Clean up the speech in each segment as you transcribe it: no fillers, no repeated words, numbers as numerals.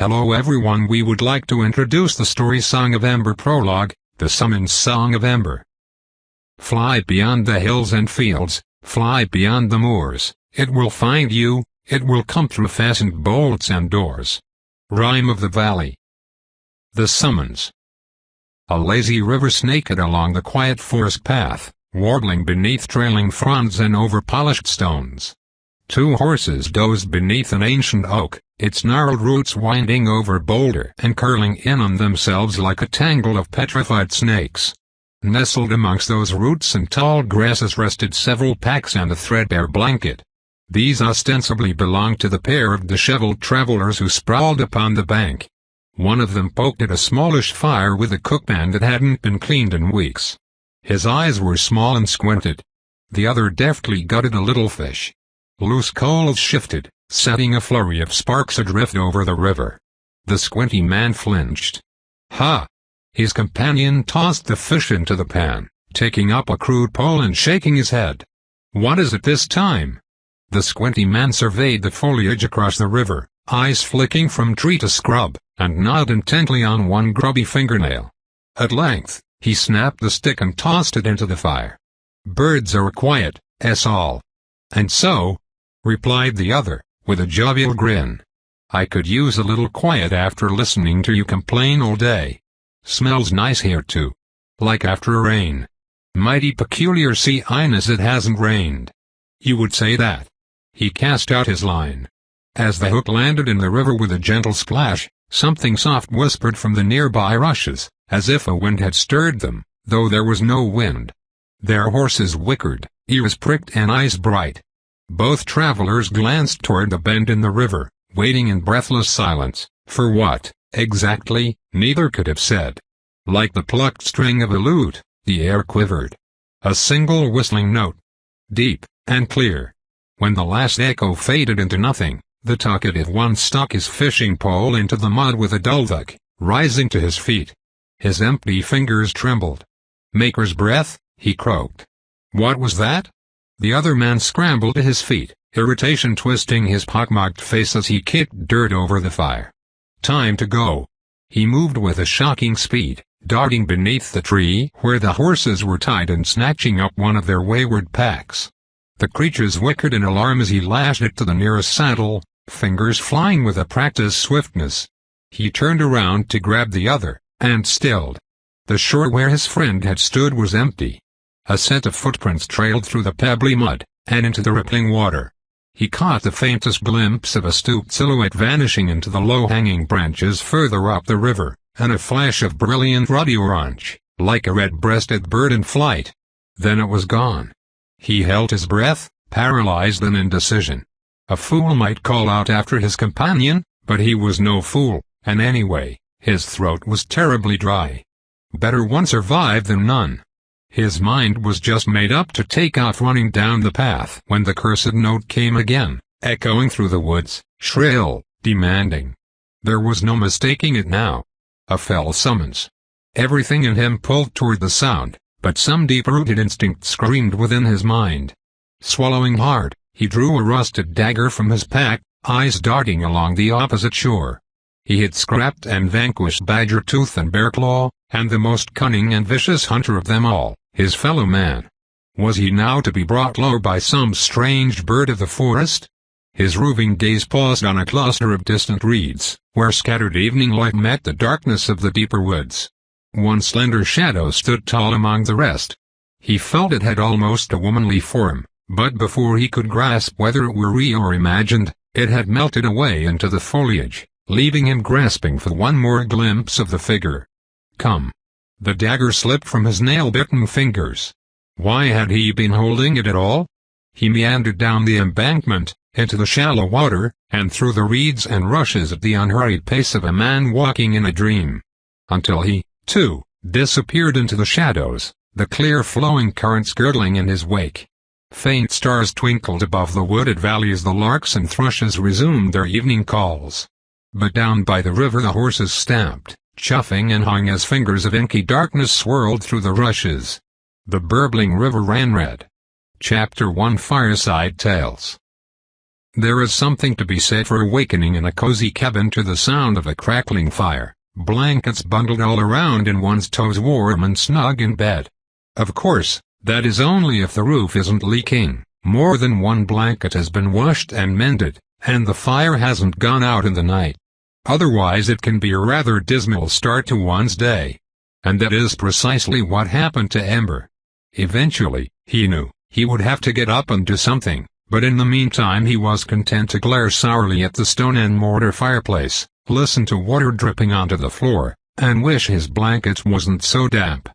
Hello everyone, we would like to introduce the story Song of Ember prologue, the Summons Song of Ember. Fly beyond the hills and fields, fly beyond the moors, it will find you, it will come through fastened bolts and doors. Rhyme of the Valley. The Summons. A lazy river snaked along the quiet forest path, warbling beneath trailing fronds and over-polished stones. Two horses dozed beneath an ancient oak, its gnarled roots winding over boulder and curling in on themselves like a tangle of petrified snakes. Nestled amongst those roots and tall grasses rested several packs and a threadbare blanket. These ostensibly belonged to the pair of disheveled travelers who sprawled upon the bank. One of them poked at a smallish fire with a cookpan that hadn't been cleaned in weeks. His eyes were small and squinted. The other deftly gutted a little fish. Loose coals shifted, setting a flurry of sparks adrift over the river. The squinty man flinched. Ha! His companion tossed the fish into the pan, taking up a crude pole and shaking his head. What is it this time? The squinty man surveyed the foliage across the river, eyes flicking from tree to scrub, and gnawed intently on one grubby fingernail. At length, he snapped the stick and tossed it into the fire. Birds are quiet, all. And so, replied the other, with a jovial grin. I could use a little quiet after listening to you complain all day. Smells nice here too. Like after a rain. Mighty peculiar seeing as it hasn't rained. You would say that. He cast out his line. As the hook landed in the river with a gentle splash, something soft whispered from the nearby rushes, as if a wind had stirred them, though there was no wind. Their horses whickered, ears pricked and eyes bright. Both travelers glanced toward the bend in the river, waiting in breathless silence, for what, exactly, neither could have said. Like the plucked string of a lute, the air quivered. A single whistling note. Deep, and clear. When the last echo faded into nothing, the talkative one stuck his fishing pole into the mud with a dull thud, rising to his feet. His empty fingers trembled. Maker's breath, he croaked. What was that? The other man scrambled to his feet, irritation twisting his pockmarked face as he kicked dirt over the fire. Time to go. He moved with a shocking speed, darting beneath the tree where the horses were tied and snatching up one of their wayward packs. The creatures whickered in alarm as he lashed it to the nearest saddle, fingers flying with a practiced swiftness. He turned around to grab the other, and stilled. The shore where his friend had stood was empty. A set of footprints trailed through the pebbly mud, and into the rippling water. He caught the faintest glimpse of a stooped silhouette vanishing into the low-hanging branches further up the river, and a flash of brilliant ruddy orange, like a red-breasted bird in flight. Then it was gone. He held his breath, paralyzed in indecision. A fool might call out after his companion, but he was no fool, and anyway, his throat was terribly dry. Better one survive than none. His mind was just made up to take off running down the path when the cursed note came again, echoing through the woods, shrill, demanding. There was no mistaking it now. A fell summons. Everything in him pulled toward the sound, but some deep-rooted instinct screamed within his mind. Swallowing hard, he drew a rusted dagger from his pack, eyes darting along the opposite shore. He had scrapped and vanquished Badger Tooth and Bear Claw, and the most cunning and vicious hunter of them all, his fellow man. Was he now to be brought low by some strange bird of the forest? His roving gaze paused on a cluster of distant reeds, where scattered evening light met the darkness of the deeper woods. One slender shadow stood tall among the rest. He felt it had almost a womanly form, but before he could grasp whether it were real or imagined, it had melted away into the foliage, leaving him grasping for one more glimpse of the figure. Come. The dagger slipped from his nail-bitten fingers. Why had he been holding it at all? He meandered down the embankment, into the shallow water, and through the reeds and rushes at the unhurried pace of a man walking in a dream. Until he, too, disappeared into the shadows, the clear flowing currents gurgling in his wake. Faint stars twinkled above the wooded valley as the larks and thrushes resumed their evening calls. But down by the river the horses stamped, chuffing and hung as fingers of inky darkness swirled through the rushes. The burbling river ran red. Chapter 1 Fireside Tales. There is something to be said for awakening in a cozy cabin to the sound of a crackling fire, blankets bundled all around and one's toes warm and snug in bed. Of course, that is only if the roof isn't leaking, more than one blanket has been washed and mended, and the fire hasn't gone out in the night. Otherwise it can be a rather dismal start to one's day. And that is precisely what happened to Ember. Eventually, he knew, he would have to get up and do something, but in the meantime he was content to glare sourly at the stone and mortar fireplace, listen to water dripping onto the floor, and wish his blanket wasn't so damp.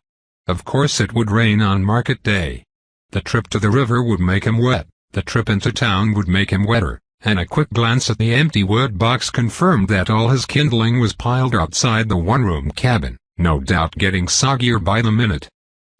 Of course it would rain on market day. The trip to the river would make him wet, the trip into town would make him wetter, and a quick glance at the empty wood box confirmed that all his kindling was piled outside the one-room cabin, no doubt getting soggier by the minute.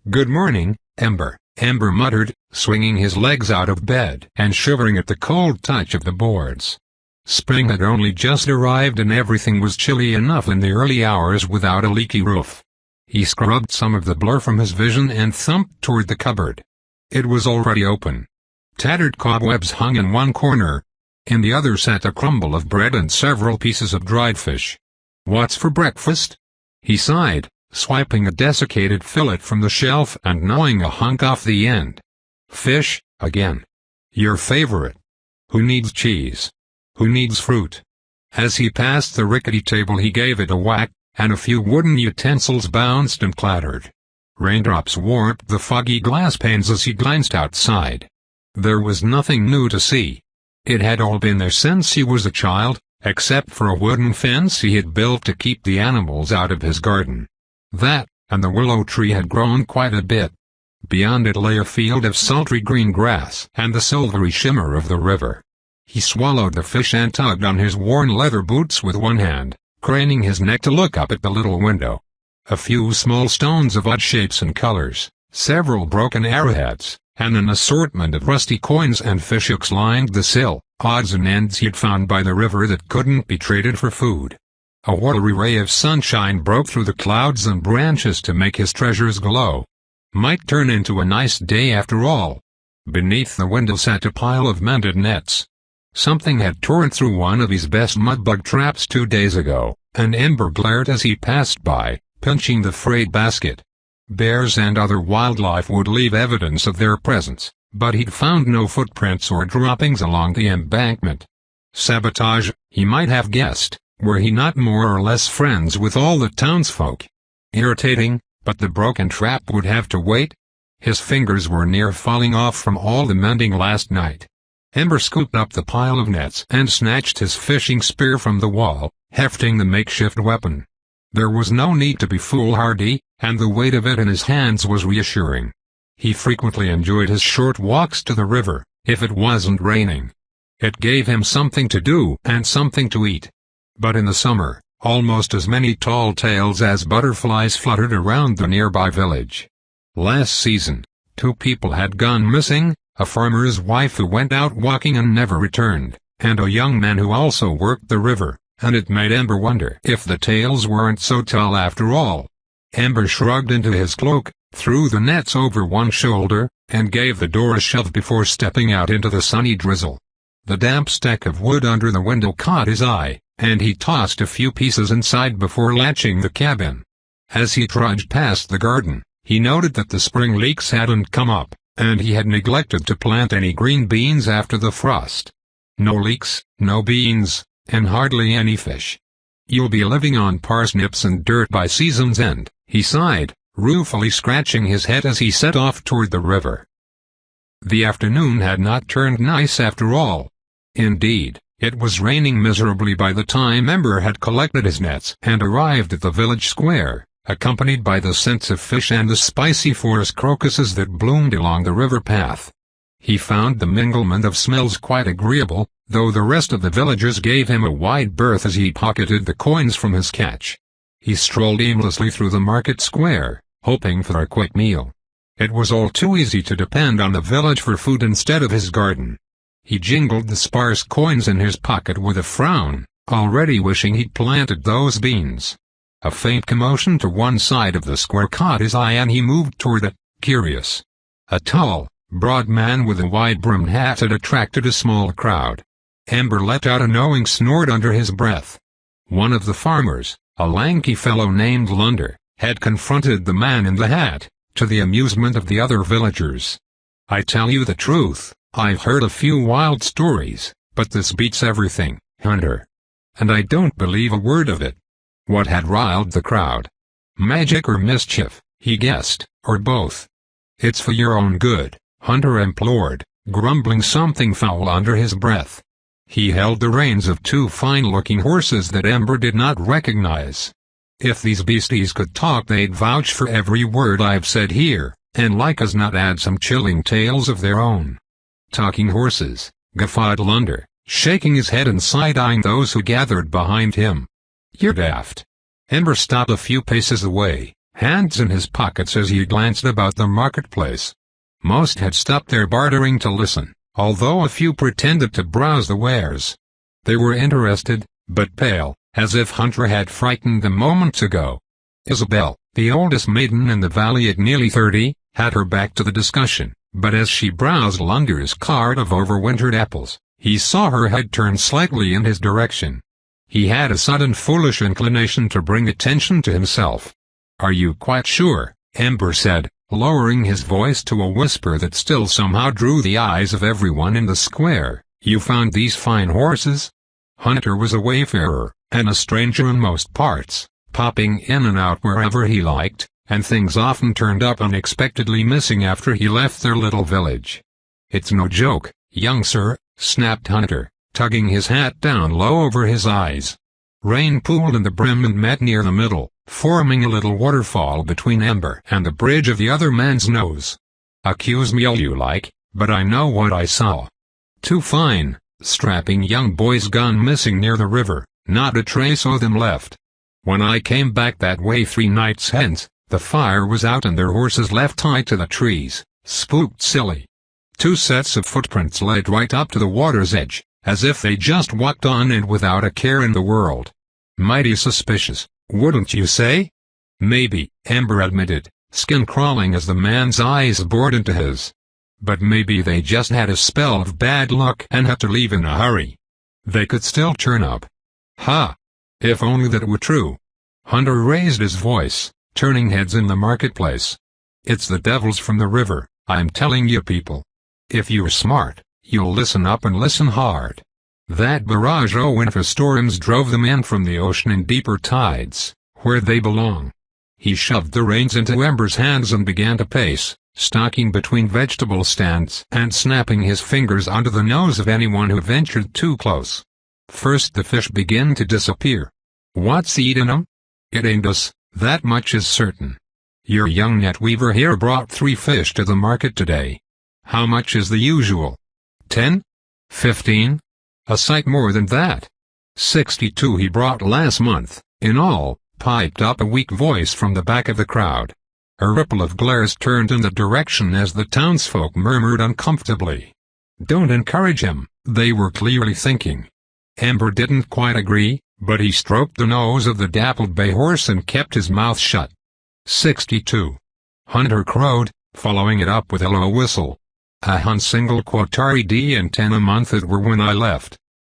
"Good morning, Ember," Ember muttered, swinging his legs out of bed and shivering at the cold touch of the boards. Spring had only just arrived and everything was chilly enough in the early hours without a leaky roof. He scrubbed some of the blur from his vision and thumped toward the cupboard. It was already open. Tattered cobwebs hung in one corner. In the other sat a crumble of bread and several pieces of dried fish. "What's for breakfast?" he sighed, swiping a desiccated fillet from the shelf and gnawing a hunk off the end. "Fish, again. Your favorite. Who needs cheese? Who needs fruit?" As he passed the rickety table he gave it a whack, and a few wooden utensils bounced and clattered. Raindrops warped the foggy glass panes as he glanced outside. There was nothing new to see. It had all been there since he was a child, except for a wooden fence he had built to keep the animals out of his garden. That, and the willow tree had grown quite a bit. Beyond it lay a field of sultry green grass and the silvery shimmer of the river. He swallowed the fish and tugged on his worn leather boots with one hand, craning his neck to look up at the little window. A few small stones of odd shapes and colors, several broken arrowheads, and an assortment of rusty coins and fishhooks lined the sill, odds and ends he'd found by the river that couldn't be traded for food. A watery ray of sunshine broke through the clouds and branches to make his treasures glow. Might turn into a nice day after all. Beneath the window sat a pile of mended nets. Something had torn through one of his best mudbug traps 2 days ago, and Ember glared as he passed by, pinching the frayed basket. Bears and other wildlife would leave evidence of their presence, but he'd found no footprints or droppings along the embankment. Sabotage, he might have guessed, were he not more or less friends with all the townsfolk. Irritating, but the broken trap would have to wait. His fingers were near falling off from all the mending last night. Ember scooped up the pile of nets and snatched his fishing spear from the wall, hefting the makeshift weapon. There was no need to be foolhardy, and the weight of it in his hands was reassuring. He frequently enjoyed his short walks to the river, if it wasn't raining. It gave him something to do and something to eat. But in the summer, almost as many tall tales as butterflies fluttered around the nearby village. Last season, 2 people had gone missing, a farmer's wife who went out walking and never returned, and a young man who also worked the river, and it made Ember wonder if the tales weren't so tall after all. Ember shrugged into his cloak, threw the nets over one shoulder, and gave the door a shove before stepping out into the sunny drizzle. The damp stack of wood under the window caught his eye, and he tossed a few pieces inside before latching the cabin. As he trudged past the garden, he noted that the spring leeks hadn't come up, and he had neglected to plant any green beans after the frost. No leeks, no beans, and hardly any fish. "You'll be living on parsnips and dirt by season's end," he sighed, ruefully scratching his head as he set off toward the river. The afternoon had not turned nice after all. Indeed, it was raining miserably by the time Ember had collected his nets and arrived at the village square, accompanied by the scents of fish and the spicy forest crocuses that bloomed along the river path. He found the minglement of smells quite agreeable, though the rest of the villagers gave him a wide berth as he pocketed the coins from his catch. He strolled aimlessly through the market square, hoping for a quick meal. It was all too easy to depend on the village for food instead of his garden. He jingled the sparse coins in his pocket with a frown, already wishing he'd planted those beans. A faint commotion to one side of the square caught his eye and he moved toward it, curious. A tall, broad man with a wide-brimmed hat had attracted a small crowd. Ember let out a knowing snort under his breath. One of the farmers, a lanky fellow named Lunder, had confronted the man in the hat, to the amusement of the other villagers. "I tell you the truth, I've heard a few wild stories, but this beats everything, Hunter. And I don't believe a word of it." What had riled the crowd? Magic or mischief, he guessed, or both. "It's for your own good," Hunter implored, grumbling something foul under his breath. He held the reins of two fine-looking horses that Ember did not recognize. "If these beasties could talk they'd vouch for every word I've said here, and like as not add some chilling tales of their own." "Talking horses," guffawed Lunder, shaking his head and side-eyeing those who gathered behind him. "You're daft." Ember stopped a few paces away, hands in his pockets as he glanced about the marketplace. Most had stopped their bartering to listen, although a few pretended to browse the wares. They were interested, but pale, as if Hunter had frightened them moments ago. Isabel, the oldest maiden in the valley at nearly 30, had her back to the discussion, but as she browsed Lunder's cart of overwintered apples, he saw her head turn slightly in his direction. He had a sudden foolish inclination to bring attention to himself. "Are you quite sure?" Ember said, lowering his voice to a whisper that still somehow drew the eyes of everyone in the square. "You found these fine horses?" Hunter was a wayfarer, and a stranger in most parts, popping in and out wherever he liked, and things often turned up unexpectedly missing after he left their little village. "It's no joke, young sir," snapped Hunter, tugging his hat down low over his eyes. Rain pooled in the brim and met near the middle, forming a little waterfall between Ember and the bridge of the other man's nose. "Accuse me all you like, but I know what I saw. Two fine, strapping young boys gone missing near the river, not a trace of them left. When I came back that way 3 nights hence, the fire was out and their horses left tied to the trees, spooked silly. 2 sets of footprints led right up to the water's edge, as if they just walked on and without a care in the world. Mighty suspicious, wouldn't you say?" "Maybe," Ember admitted, skin crawling as the man's eyes bored into his. "But maybe they just had a spell of bad luck and had to leave in a hurry. They could still turn up." "Ha! If only that were true." Hunter raised his voice, turning heads in the marketplace. "It's the devils from the river, I'm telling you people. If you're smart, you'll listen up and listen hard. That barrage o' winter storms drove them in from the ocean in deeper tides, where they belong." He shoved the reins into Ember's hands and began to pace, stalking between vegetable stands and snapping his fingers onto the nose of anyone who ventured too close. "First the fish begin to disappear. What's eatin' 'em? It ain't us, that much is certain. Your young net weaver here brought 3 fish to the market today. How much is the usual? 10? 15? A sight more than that. 62 he brought last month, in all," piped up a weak voice from the back of the crowd. A ripple of glares turned in the direction as the townsfolk murmured uncomfortably. "Don't encourage him," they were clearly thinking. Ember didn't quite agree, but he stroked the nose of the dappled bay horse and kept his mouth shut. 62. Hunter crowed, following it up with a low whistle. "A single quatari D and 10 a month it were when I left.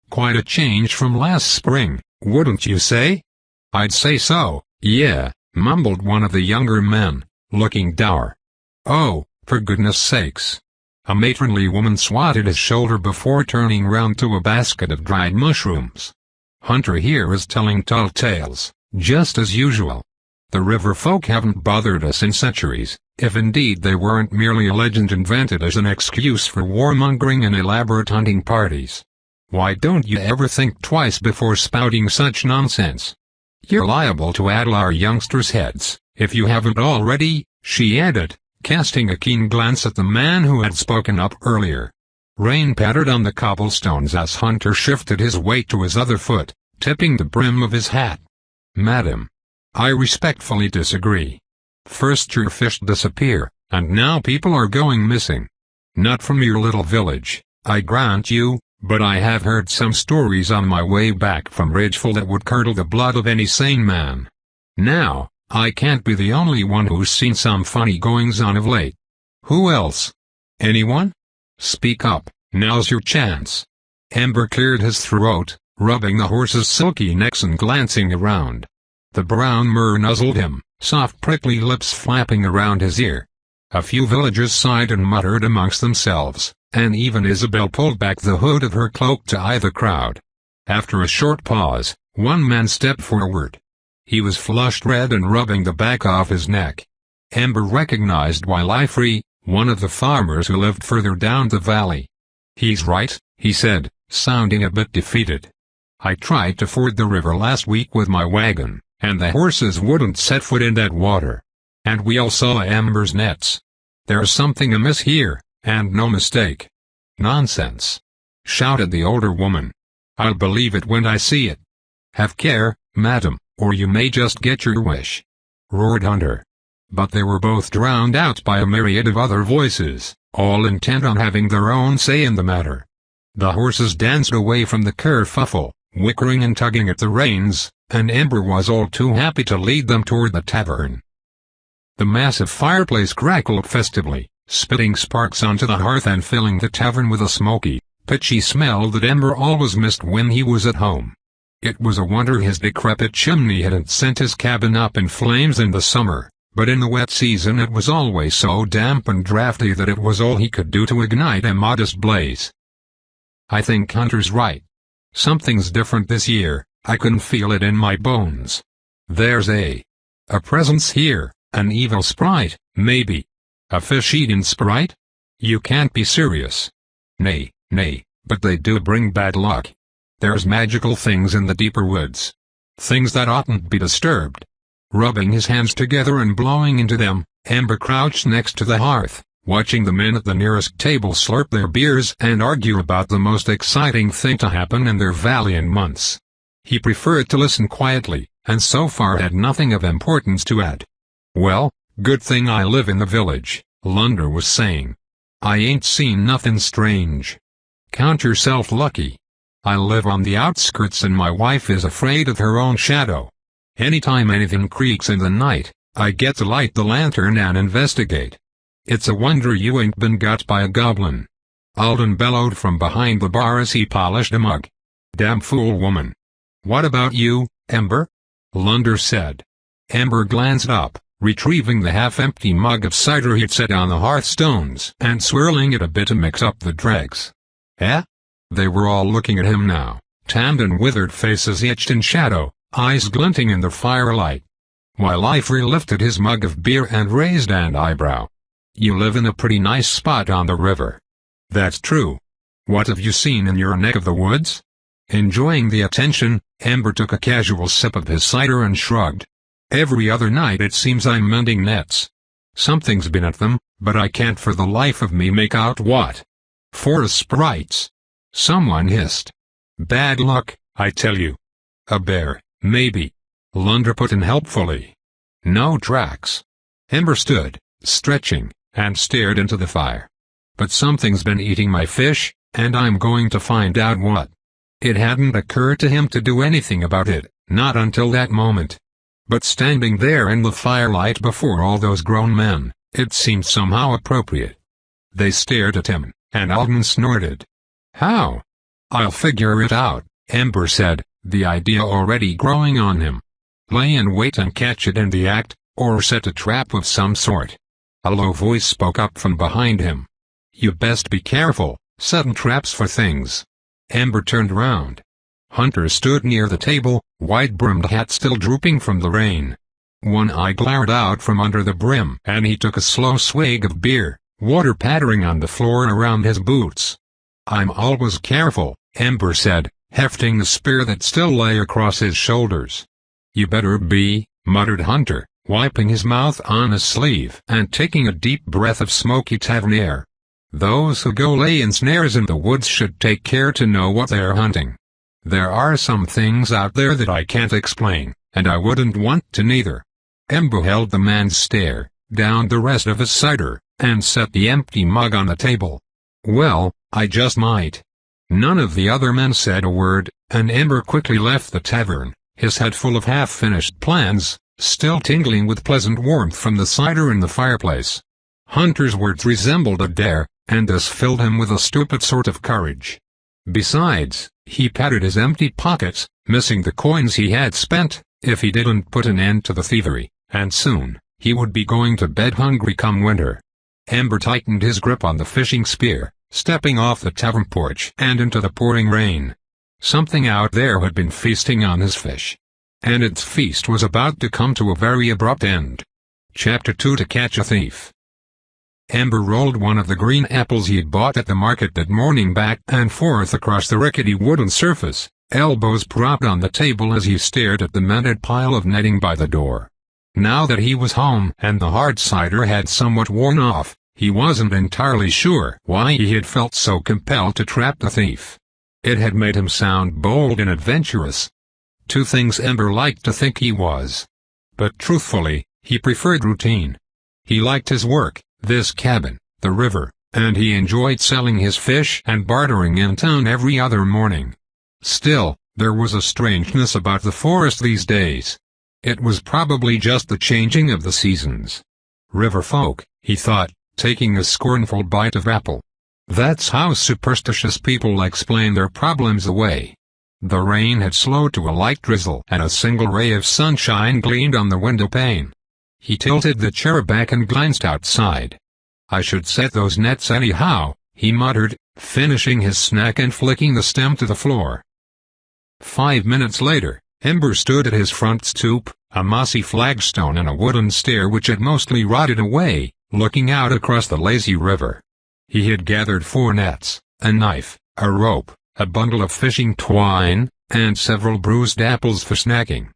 Quite a change from last spring, wouldn't you say?" "I'd say so, yeah," mumbled one of the younger men, looking dour. "Oh, for goodness sakes." A matronly woman swatted his shoulder before turning round to a basket of dried mushrooms. "Hunter here is telling tall tales, just as usual. The river folk haven't bothered us in centuries, if indeed they weren't merely a legend invented as an excuse for warmongering and elaborate hunting parties. Why don't you ever think twice before spouting such nonsense? You're liable to addle our youngsters' heads, if you haven't already," she added, casting a keen glance at the man who had spoken up earlier. Rain pattered on the cobblestones as Hunter shifted his weight to his other foot, tipping the brim of his hat. "Madam, I respectfully disagree. First your fish disappear, and now people are going missing. Not from your little village, I grant you, but I have heard some stories on my way back from Ridgeville that would curdle the blood of any sane man. Now, I can't be the only one who's seen some funny goings-on of late. Who else? Anyone? Speak up, now's your chance." Ember cleared his throat, rubbing the horses' silky necks and glancing around. The brown mare nuzzled him, soft prickly lips flapping around his ear. A few villagers sighed and muttered amongst themselves, and even Isabel pulled back the hood of her cloak to eye the crowd. After a short pause, one man stepped forward. He was flushed red and rubbing the back of his neck. Ember recognized Wilifrey, one of the farmers who lived further down the valley. "He's right," he said, sounding a bit defeated. "I tried to ford the river last week with my wagon, and the horses wouldn't set foot in that water. And we all saw Ember's nets. There's something amiss here, and no mistake." "Nonsense!" shouted the older woman. "I'll believe it when I see it." "Have care, madam, or you may just get your wish," roared Hunter. But they were both drowned out by a myriad of other voices, all intent on having their own say in the matter. The horses danced away from the kerfuffle, whickering and tugging at the reins, and Ember was all too happy to lead them toward the tavern. The massive fireplace crackled festively, spitting sparks onto the hearth and filling the tavern with a smoky, pitchy smell that Ember always missed when he was at home. It was a wonder his decrepit chimney hadn't sent his cabin up in flames in the summer, but in the wet season it was always so damp and drafty that it was all he could do to ignite a modest blaze. "I think Hunter's right. Something's different this year, I can feel it in my bones. There's a presence here, an evil sprite, maybe. A fish-eating sprite? You can't be serious." Nay, but they do bring bad luck. There's magical things in the deeper woods. Things that oughtn't be disturbed." Rubbing his hands together and blowing into them, Ember crouched next to the hearth, watching the men at the nearest table slurp their beers and argue about the most exciting thing to happen in their valley in months. He preferred to listen quietly, and so far had nothing of importance to add. "Well, good thing I live in the village," Lunder was saying. "I ain't seen nothing strange. Count yourself lucky. I live on the outskirts and my wife is afraid of her own shadow. Anytime anything creaks in the night, I get to light the lantern and investigate. It's a wonder you ain't been got by a goblin." Alden bellowed from behind the bar as he polished a mug. "Damn fool woman." "What about you, Ember?" Lunder said. Ember glanced up, retrieving the half-empty mug of cider he'd set on the hearthstones and swirling it a bit to mix up the dregs. "Eh?" They were all looking at him now, tanned and withered faces etched in shadow, eyes glinting in the firelight. Wilifrey lifted his mug of beer and raised an eyebrow. "You live in a pretty nice spot on the river." "That's true. What have you seen in your neck of the woods?" Enjoying the attention, Ember took a casual sip of his cider and shrugged. "Every other night it seems I'm mending nets. Something's been at them, but I can't for the life of me make out what. Forest sprites." Someone hissed. "Bad luck, I tell you." "A bear, maybe," Lunder put in helpfully. "No tracks." Ember stood, stretching, and stared into the fire. "But something's been eating my fish, and I'm going to find out what." It hadn't occurred to him to do anything about it, not until that moment. But standing there in the firelight before all those grown men, it seemed somehow appropriate. They stared at him, and Alden snorted. "How?" "I'll figure it out," Ember said, the idea already growing on him. "Lay in wait and catch it in the act, or set a trap of some sort." A low voice spoke up from behind him. "You best be careful, setting traps for things." Ember turned round. Hunter stood near the table, wide-brimmed hat still drooping from the rain. One eye glared out from under the brim, and he took a slow swig of beer, water pattering on the floor around his boots. "I'm always careful," Ember said, hefting the spear that still lay across his shoulders. "You better be," muttered Hunter, wiping his mouth on his sleeve and taking a deep breath of smoky tavern air. "Those who go laying snares in the woods should take care to know what they're hunting. There are some things out there that I can't explain, and I wouldn't want to neither." Ember held the man's stare, downed the rest of his cider, and set the empty mug on the table. "Well, I just might." None of the other men said a word, and Ember quickly left the tavern, his head full of half-finished plans, still tingling with pleasant warmth from the cider in the fireplace. Hunter's words resembled a dare, and this filled him with a stupid sort of courage. Besides, he patted his empty pockets, missing the coins he had spent, if he didn't put an end to the thievery, and soon, he would be going to bed hungry come winter. Ember tightened his grip on the fishing spear, stepping off the tavern porch and into the pouring rain. Something out there had been feasting on his fish. And its feast was about to come to a very abrupt end. Chapter 2: To Catch a Thief. Ember rolled one of the green apples he had bought at the market that morning back and forth across the rickety wooden surface, elbows propped on the table as he stared at the mended pile of netting by the door. Now that he was home and the hard cider had somewhat worn off, he wasn't entirely sure why he had felt so compelled to trap the thief. It had made him sound bold and adventurous. Two things Ember liked to think he was. But truthfully, he preferred routine. He liked his work, this cabin, the river, and he enjoyed selling his fish and bartering in town every other morning. Still, there was a strangeness about the forest these days. It was probably just the changing of the seasons. River folk, he thought, taking a scornful bite of apple. That's how superstitious people explain their problems away. The rain had slowed to a light drizzle and a single ray of sunshine gleamed on the window pane. He tilted the chair back and glanced outside. "I should set those nets anyhow," he muttered, finishing his snack and flicking the stem to the floor. 5 minutes later, Ember stood at his front stoop, a mossy flagstone and a wooden stair which had mostly rotted away, looking out across the lazy river. He had gathered 4 nets, a knife, a rope, a bundle of fishing twine, and several bruised apples for snacking.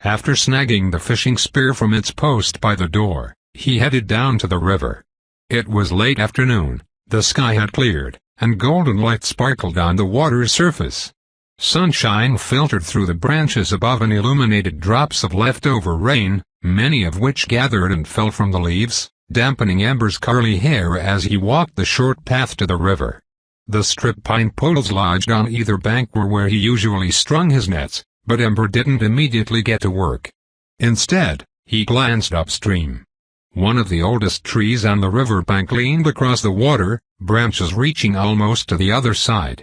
After snagging the fishing spear from its post by the door, he headed down to the river. It was late afternoon, the sky had cleared, and golden light sparkled on the water's surface. Sunshine filtered through the branches above and illuminated drops of leftover rain, many of which gathered and fell from the leaves, dampening Ember's curly hair as he walked the short path to the river. The strip pine poles lodged on either bank were where he usually strung his nets, but Ember didn't immediately get to work. Instead, he glanced upstream. One of the oldest trees on the riverbank leaned across the water, branches reaching almost to the other side.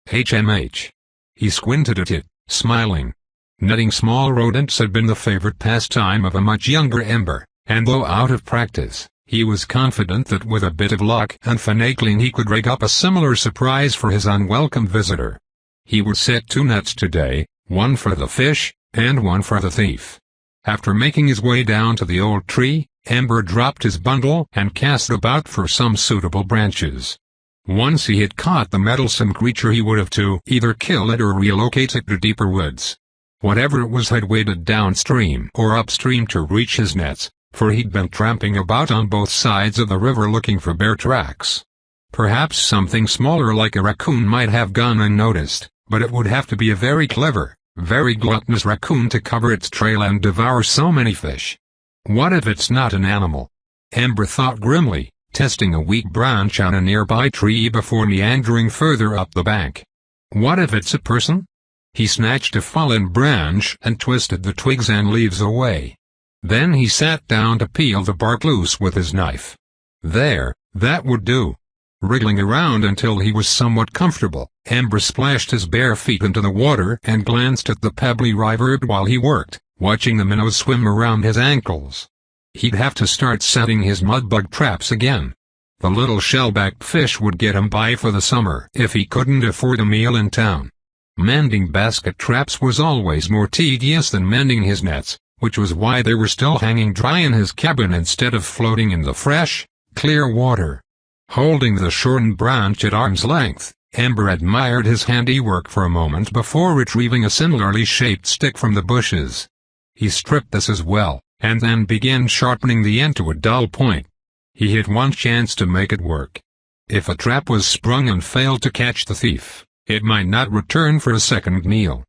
HMH. He squinted at it, smiling. Netting small rodents had been the favorite pastime of a much younger Ember, and though out of practice, he was confident that with a bit of luck and finagling he could rig up a similar surprise for his unwelcome visitor. He would set 2 nets today, one for the fish, and one for the thief. After making his way down to the old tree, Ember dropped his bundle and cast about for some suitable branches. Once he had caught the meddlesome creature he would have to either kill it or relocate it to deeper woods. Whatever it was had waded downstream or upstream to reach his nets, for he'd been tramping about on both sides of the river looking for bear tracks. Perhaps something smaller like a raccoon might have gone unnoticed, but it would have to be a very clever, very gluttonous raccoon to cover its trail and devour so many fish. What if it's not an animal? Ember thought grimly, testing a weak branch on a nearby tree before meandering further up the bank. What if it's a person? He snatched a fallen branch and twisted the twigs and leaves away. Then he sat down to peel the bark loose with his knife. There, that would do. Wriggling around until he was somewhat comfortable, Ember splashed his bare feet into the water and glanced at the pebbly river while he worked, watching the minnows swim around his ankles. He'd have to start setting his mudbug traps again. The little shellback fish would get him by for the summer if he couldn't afford a meal in town. Mending basket traps was always more tedious than mending his nets, which was why they were still hanging dry in his cabin instead of floating in the fresh, clear water. Holding the shortened branch at arm's length, Ember admired his handiwork for a moment before retrieving a similarly shaped stick from the bushes. He stripped this as well, and then began sharpening the end to a dull point. He had one chance to make it work. If a trap was sprung and failed to catch the thief, it might not return for a second meal.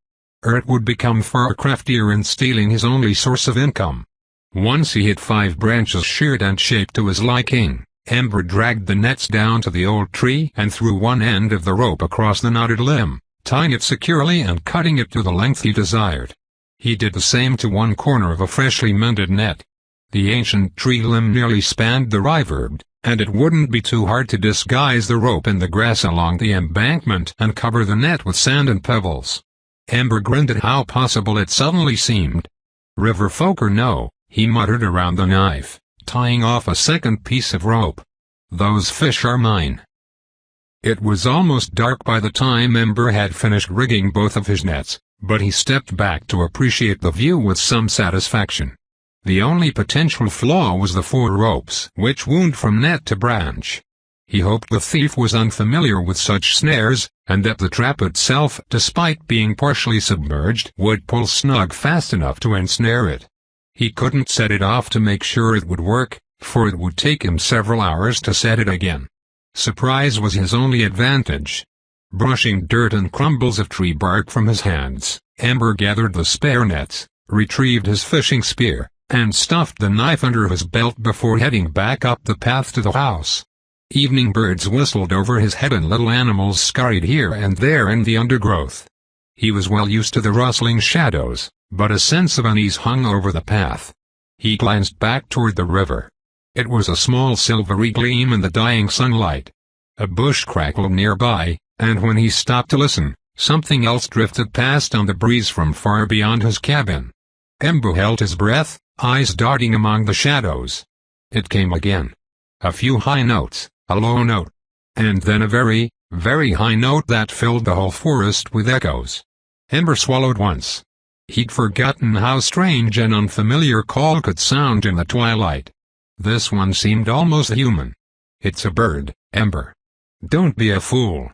Or it would become far craftier in stealing his only source of income. Once he had 5 branches sheared and shaped to his liking, Ember dragged the nets down to the old tree and threw one end of the rope across the knotted limb, tying it securely and cutting it to the length he desired. He did the same to one corner of a freshly mended net. The ancient tree limb nearly spanned the river, and it wouldn't be too hard to disguise the rope in the grass along the embankment and cover the net with sand and pebbles. Ember grinned at how possible it suddenly seemed. "River folk or no," he muttered around the knife, tying off a second piece of rope. "Those fish are mine." It was almost dark by the time Ember had finished rigging both of his nets, but he stepped back to appreciate the view with some satisfaction. The only potential flaw was the 4 ropes which wound from net to branch. He hoped the thief was unfamiliar with such snares, and that the trap itself, despite being partially submerged, would pull snug fast enough to ensnare it. He couldn't set it off to make sure it would work, for it would take him several hours to set it again. Surprise was his only advantage. Brushing dirt and crumbles of tree bark from his hands, Ember gathered the spare nets, retrieved his fishing spear, and stuffed the knife under his belt before heading back up the path to the house. Evening birds whistled over his head and little animals scurried here and there in the undergrowth. He was well used to the rustling shadows, but a sense of unease hung over the path. He glanced back toward the river. It was a small silvery gleam in the dying sunlight. A bush crackled nearby, and when he stopped to listen, something else drifted past on the breeze from far beyond his cabin. Ember held his breath, eyes darting among the shadows. It came again. A few high notes, a low note, and then a very, very high note that filled the whole forest with echoes. Ember swallowed once. He'd forgotten how strange an unfamiliar call could sound in the twilight. This one seemed almost human. "It's a bird, Ember. Don't be a fool."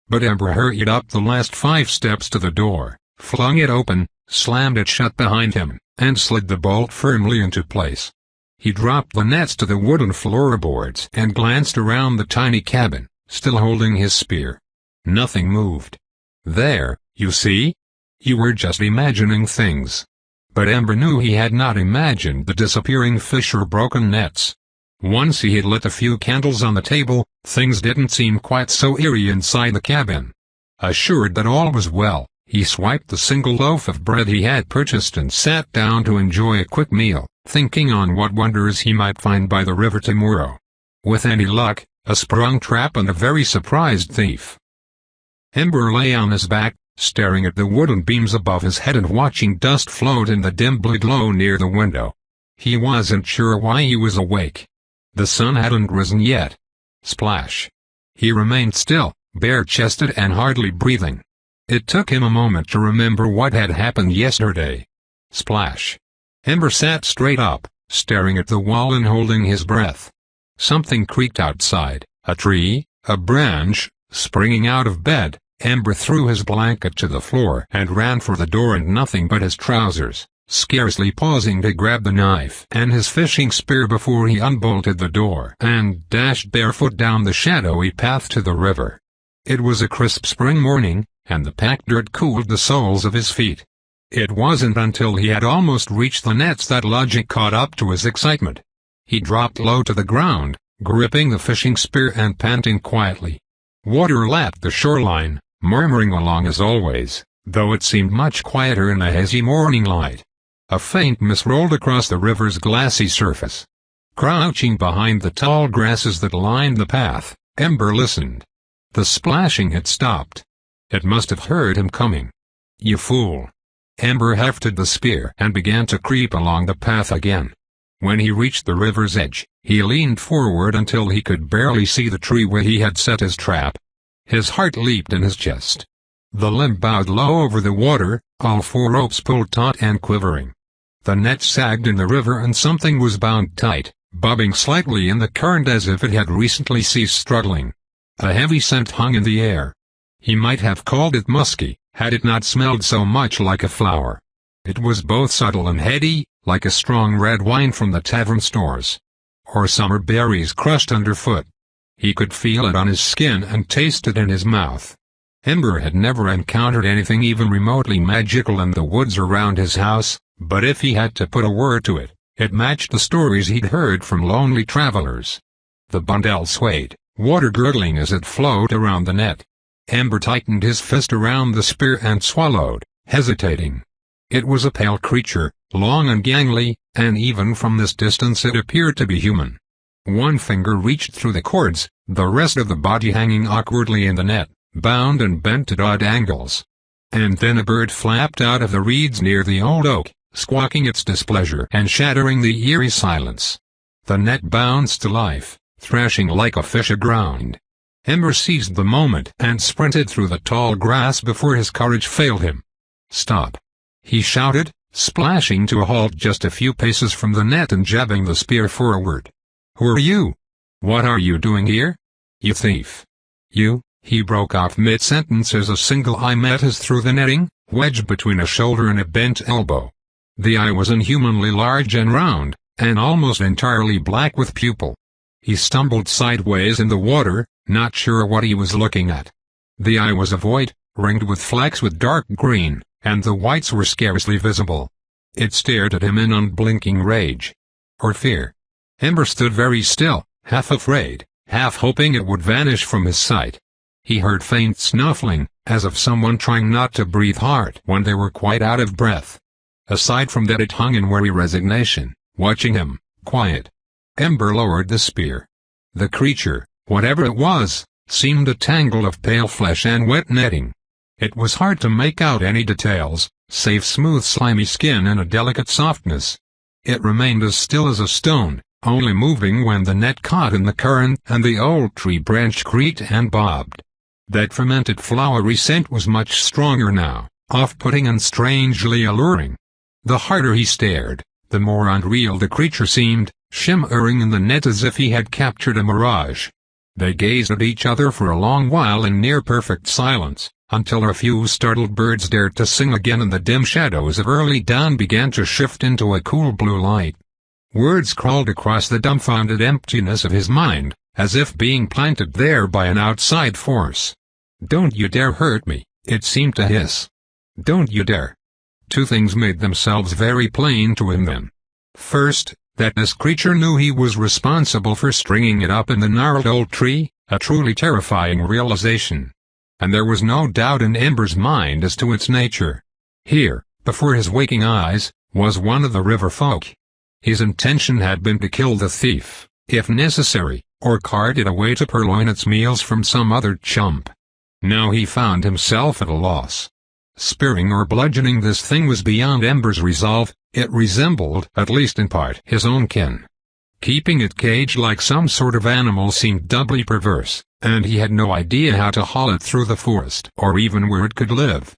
But Ember hurried up the last 5 steps to the door, flung it open, slammed it shut behind him, and slid the bolt firmly into place. He dropped the nets to the wooden floorboards and glanced around the tiny cabin, still holding his spear. Nothing moved. "There, you see? You were just imagining things." But Ember knew he had not imagined the disappearing fish or broken nets. Once he had lit a few candles on the table, things didn't seem quite so eerie inside the cabin. Assured that all was well, he swiped the single loaf of bread he had purchased and sat down to enjoy a quick meal, thinking on what wonders he might find by the river tomorrow. With any luck, a sprung trap and a very surprised thief. Ember lay on his back, staring at the wooden beams above his head and watching dust float in the dim blue glow near the window. He wasn't sure why he was awake. The sun hadn't risen yet. Splash. He remained still, bare-chested and hardly breathing. It took him a moment to remember what had happened yesterday. Splash. Ember sat straight up, staring at the wall and holding his breath. Something creaked outside, a tree, a branch. Springing out of bed, Ember threw his blanket to the floor and ran for the door in nothing but his trousers, scarcely pausing to grab the knife and his fishing spear before he unbolted the door and dashed barefoot down the shadowy path to the river. It was a crisp spring morning, and the packed dirt cooled the soles of his feet. It wasn't until he had almost reached the nets that logic caught up to his excitement. He dropped low to the ground, gripping the fishing spear and panting quietly. Water lapped the shoreline, murmuring along as always, though it seemed much quieter in the hazy morning light. A faint mist rolled across the river's glassy surface. Crouching behind the tall grasses that lined the path, Ember listened. The splashing had stopped. It must have heard him coming. "You fool." Ember hefted the spear and began to creep along the path again. When he reached the river's edge, he leaned forward until he could barely see the tree where he had set his trap. His heart leaped in his chest. The limb bowed low over the water, all 4 ropes pulled taut and quivering. The net sagged in the river and something was bound tight, bobbing slightly in the current as if it had recently ceased struggling. A heavy scent hung in the air. He might have called it musky, had it not smelled so much like a flower. It was both subtle and heady, like a strong red wine from the tavern stores, or summer berries crushed underfoot. He could feel it on his skin and taste it in his mouth. Ember had never encountered anything even remotely magical in the woods around his house, but if he had to put a word to it, it matched the stories he'd heard from lonely travelers. The bundle swayed, water gurgling as it flowed around the net. Ember tightened his fist around the spear and swallowed, hesitating. It was a pale creature, long and gangly, and even from this distance it appeared to be human. One finger reached through the cords, the rest of the body hanging awkwardly in the net, bound and bent at odd angles. And then a bird flapped out of the reeds near the old oak, squawking its displeasure and shattering the eerie silence. The net bounced to life, thrashing like a fish aground. Ember seized the moment and sprinted through the tall grass before his courage failed him. "Stop!" he shouted, splashing to a halt just a few paces from the net and jabbing the spear forward. "Who are you? What are you doing here? You thief! You," he broke off mid-sentence as a single eye met his through the netting, wedged between a shoulder and a bent elbow. The eye was inhumanly large and round, and almost entirely black with pupil. He stumbled sideways in the water, not sure what he was looking at. The eye was a void, ringed with flecks with dark green, and the whites were scarcely visible. It stared at him in unblinking rage. Or fear. Ember stood very still, half afraid, half hoping it would vanish from his sight. He heard faint snuffling, as of someone trying not to breathe hard when they were quite out of breath. Aside from that it hung in weary resignation, watching him, quiet. Ember lowered the spear. The creature, whatever it was, seemed a tangle of pale flesh and wet netting. It was hard to make out any details, save smooth slimy skin and a delicate softness. It remained as still as a stone, only moving when the net caught in the current and the old tree branch creaked and bobbed. That fermented flowery scent was much stronger now, off-putting and strangely alluring. The harder he stared, the more unreal the creature seemed, shimmering in the net as if he had captured a mirage. They gazed at each other for a long while in near-perfect silence, until a few startled birds dared to sing again and the dim shadows of early dawn began to shift into a cool blue light. Words crawled across the dumbfounded emptiness of his mind, as if being planted there by an outside force. "Don't you dare hurt me," it seemed to hiss. "Don't you dare." Two things made themselves very plain to him then. First, that this creature knew he was responsible for stringing it up in the gnarled old tree, a truly terrifying realization. And there was no doubt in Ember's mind as to its nature. Here, before his waking eyes, was one of the river folk. His intention had been to kill the thief, if necessary, or cart it away to purloin its meals from some other chump. Now he found himself at a loss. Spearing or bludgeoning this thing was beyond Ember's resolve. It resembled, at least in part, his own kin. Keeping it caged like some sort of animal seemed doubly perverse, and he had no idea how to haul it through the forest, or even where it could live.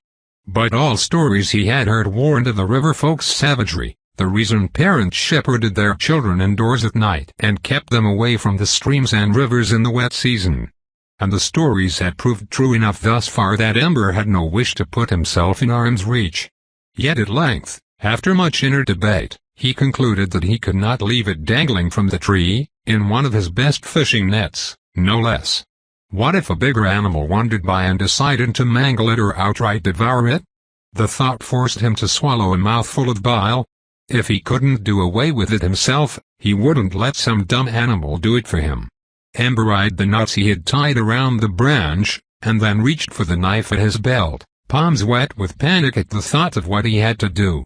But all stories he had heard warned of the river folk's savagery, the reason parents shepherded their children indoors at night and kept them away from the streams and rivers in the wet season. And the stories had proved true enough thus far that Ember had no wish to put himself in arm's reach. Yet at length, after much inner debate, he concluded that he could not leave it dangling from the tree, in one of his best fishing nets, no less. What if a bigger animal wandered by and decided to mangle it or outright devour it? The thought forced him to swallow a mouthful of bile. If he couldn't do away with it himself, he wouldn't let some dumb animal do it for him. Ember eyed the knots he had tied around the branch, and then reached for the knife at his belt, palms wet with panic at the thought of what he had to do.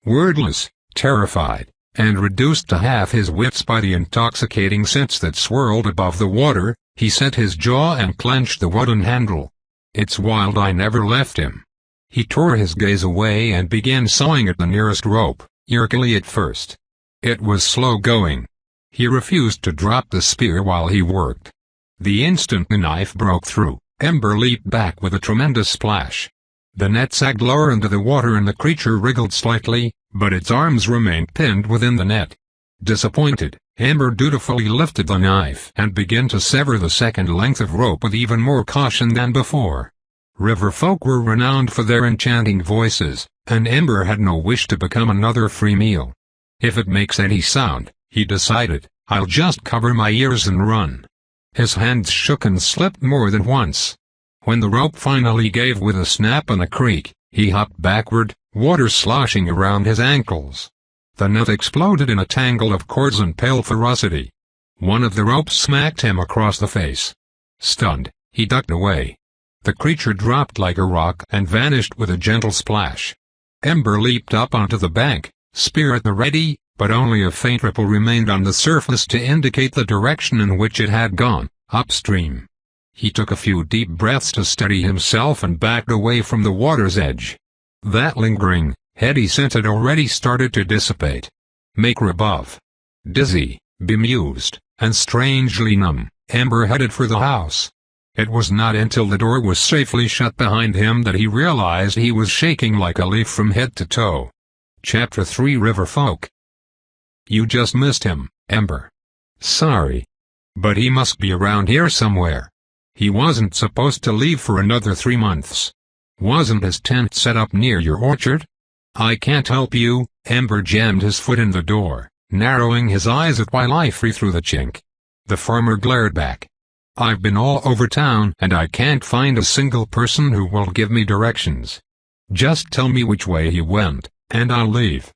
Wordless, terrified, and reduced to half his wits by the intoxicating scents that swirled above the water, he set his jaw and clenched the wooden handle. Its wild eye never left him. He tore his gaze away and began sawing at the nearest rope, jerkily at first. It was slow going. He refused to drop the spear while he worked. The instant the knife broke through, Ember leaped back with a tremendous splash. The net sagged lower into the water and the creature wriggled slightly, but its arms remained pinned within the net. Disappointed, Ember dutifully lifted the knife and began to sever the second length of rope with even more caution than before. River folk were renowned for their enchanting voices, and Ember had no wish to become another free meal. If it makes any sound, he decided, I'll just cover my ears and run. His hands shook and slipped more than once. When the rope finally gave with a snap and a creak, he hopped backward, water sloshing around his ankles. The net exploded in a tangle of cords and pale ferocity. One of the ropes smacked him across the face. Stunned, he ducked away. The creature dropped like a rock and vanished with a gentle splash. Ember leaped up onto the bank, spear at the ready, but only a faint ripple remained on the surface to indicate the direction in which it had gone, upstream. He took a few deep breaths to steady himself and backed away from the water's edge. That lingering, heady scent had already started to dissipate. Maker above. Dizzy, bemused, and strangely numb, Ember headed for the house. It was not until the door was safely shut behind him that he realized he was shaking like a leaf from head to toe. Chapter 3 River Folk. You just missed him, Ember. Sorry. But he must be around here somewhere. He wasn't supposed to leave for another 3 months. Wasn't his tent set up near your orchard? I can't help you. Ember jammed his foot in the door, narrowing his eyes at Wildlife through the chink. The farmer glared back. I've been all over town and I can't find a single person who will give me directions. Just tell me which way he went, and I'll leave.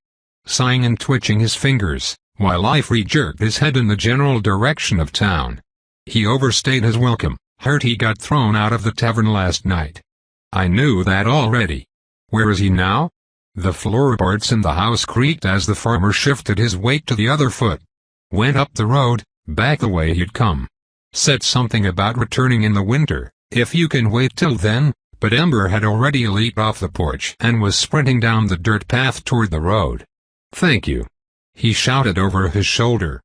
Sighing and twitching his fingers, Wildlife jerked his head in the general direction of town. He overstayed his welcome, heard he got thrown out of the tavern last night. I knew that already. Where is he now? The floorboards in the house creaked as the farmer shifted his weight to the other foot. Went up the road, back the way he'd come. Said something about returning in the winter, if you can wait till then, but Ember had already leaped off the porch and was sprinting down the dirt path toward the road. Thank you. He shouted over his shoulder.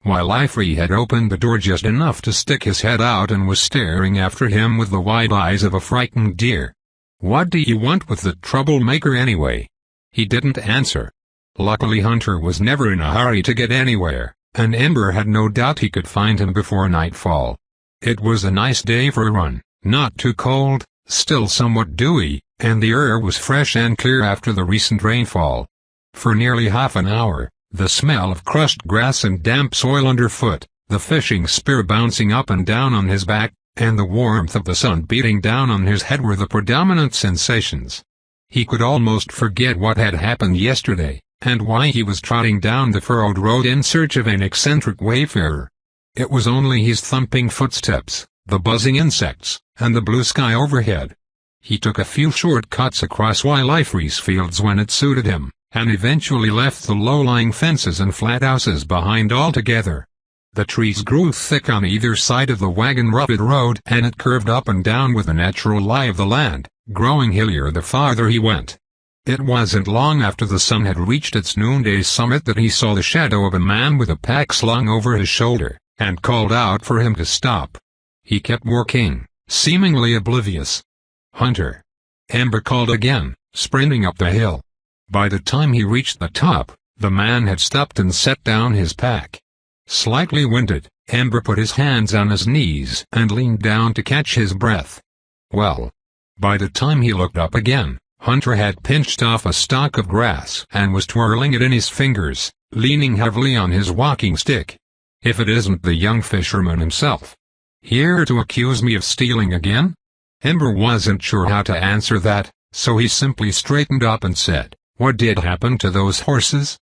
Wildlife had opened the door just enough to stick his head out and was staring after him with the wide eyes of a frightened deer. What do you want with the troublemaker anyway? He didn't answer. Luckily Hunter was never in a hurry to get anywhere, and Ember had no doubt he could find him before nightfall. It was a nice day for a run, not too cold, still somewhat dewy, and the air was fresh and clear after the recent rainfall. For nearly half an hour, the smell of crushed grass and damp soil underfoot, the fishing spear bouncing up and down on his back, and the warmth of the sun beating down on his head were the predominant sensations. He could almost forget what had happened yesterday, and why he was trotting down the furrowed road in search of an eccentric wayfarer. It was only his thumping footsteps, the buzzing insects, and the blue sky overhead. He took a few short cuts across Wildlife's fields when it suited him, and eventually left the low-lying fences and flat houses behind altogether. The trees grew thick on either side of the wagon-rutted road and it curved up and down with the natural lie of the land, growing hillier the farther he went. It wasn't long after the sun had reached its noonday summit that he saw the shadow of a man with a pack slung over his shoulder, and called out for him to stop. He kept working, seemingly oblivious. Hunter. Ember called again, sprinting up the hill. By the time he reached the top, the man had stopped and set down his pack. Slightly winded, Ember put his hands on his knees and leaned down to catch his breath. Well. By the time he looked up again, Hunter had pinched off a stalk of grass and was twirling it in his fingers, leaning heavily on his walking stick. If it isn't the young fisherman himself. Here to accuse me of stealing again? Ember wasn't sure how to answer that, so he simply straightened up and said, "What did happen to those horses?"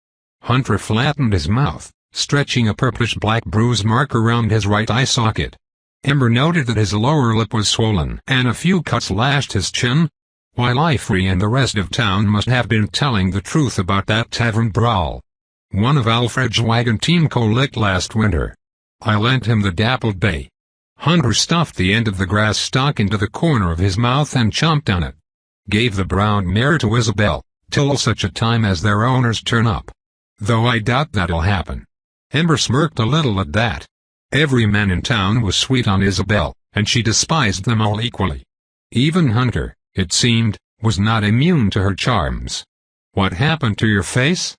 Hunter flattened his mouth, stretching a purplish-black bruise mark around his right eye socket. Ember noted that his lower lip was swollen and a few cuts lashed his chin. Wildlife and the rest of town must have been telling the truth about that tavern brawl. One of Alfred's wagon team colicked last winter. I lent him the dappled bay. Hunter stuffed the end of the grass stalk into the corner of his mouth and chomped on it. Gave the brown mare to Isabel, till such a time as their owners turn up. Though I doubt that'll happen. Ember smirked a little at that. Every man in town was sweet on Isabel, and she despised them all equally. Even Hunter, it seemed, was not immune to her charms. What happened to your face?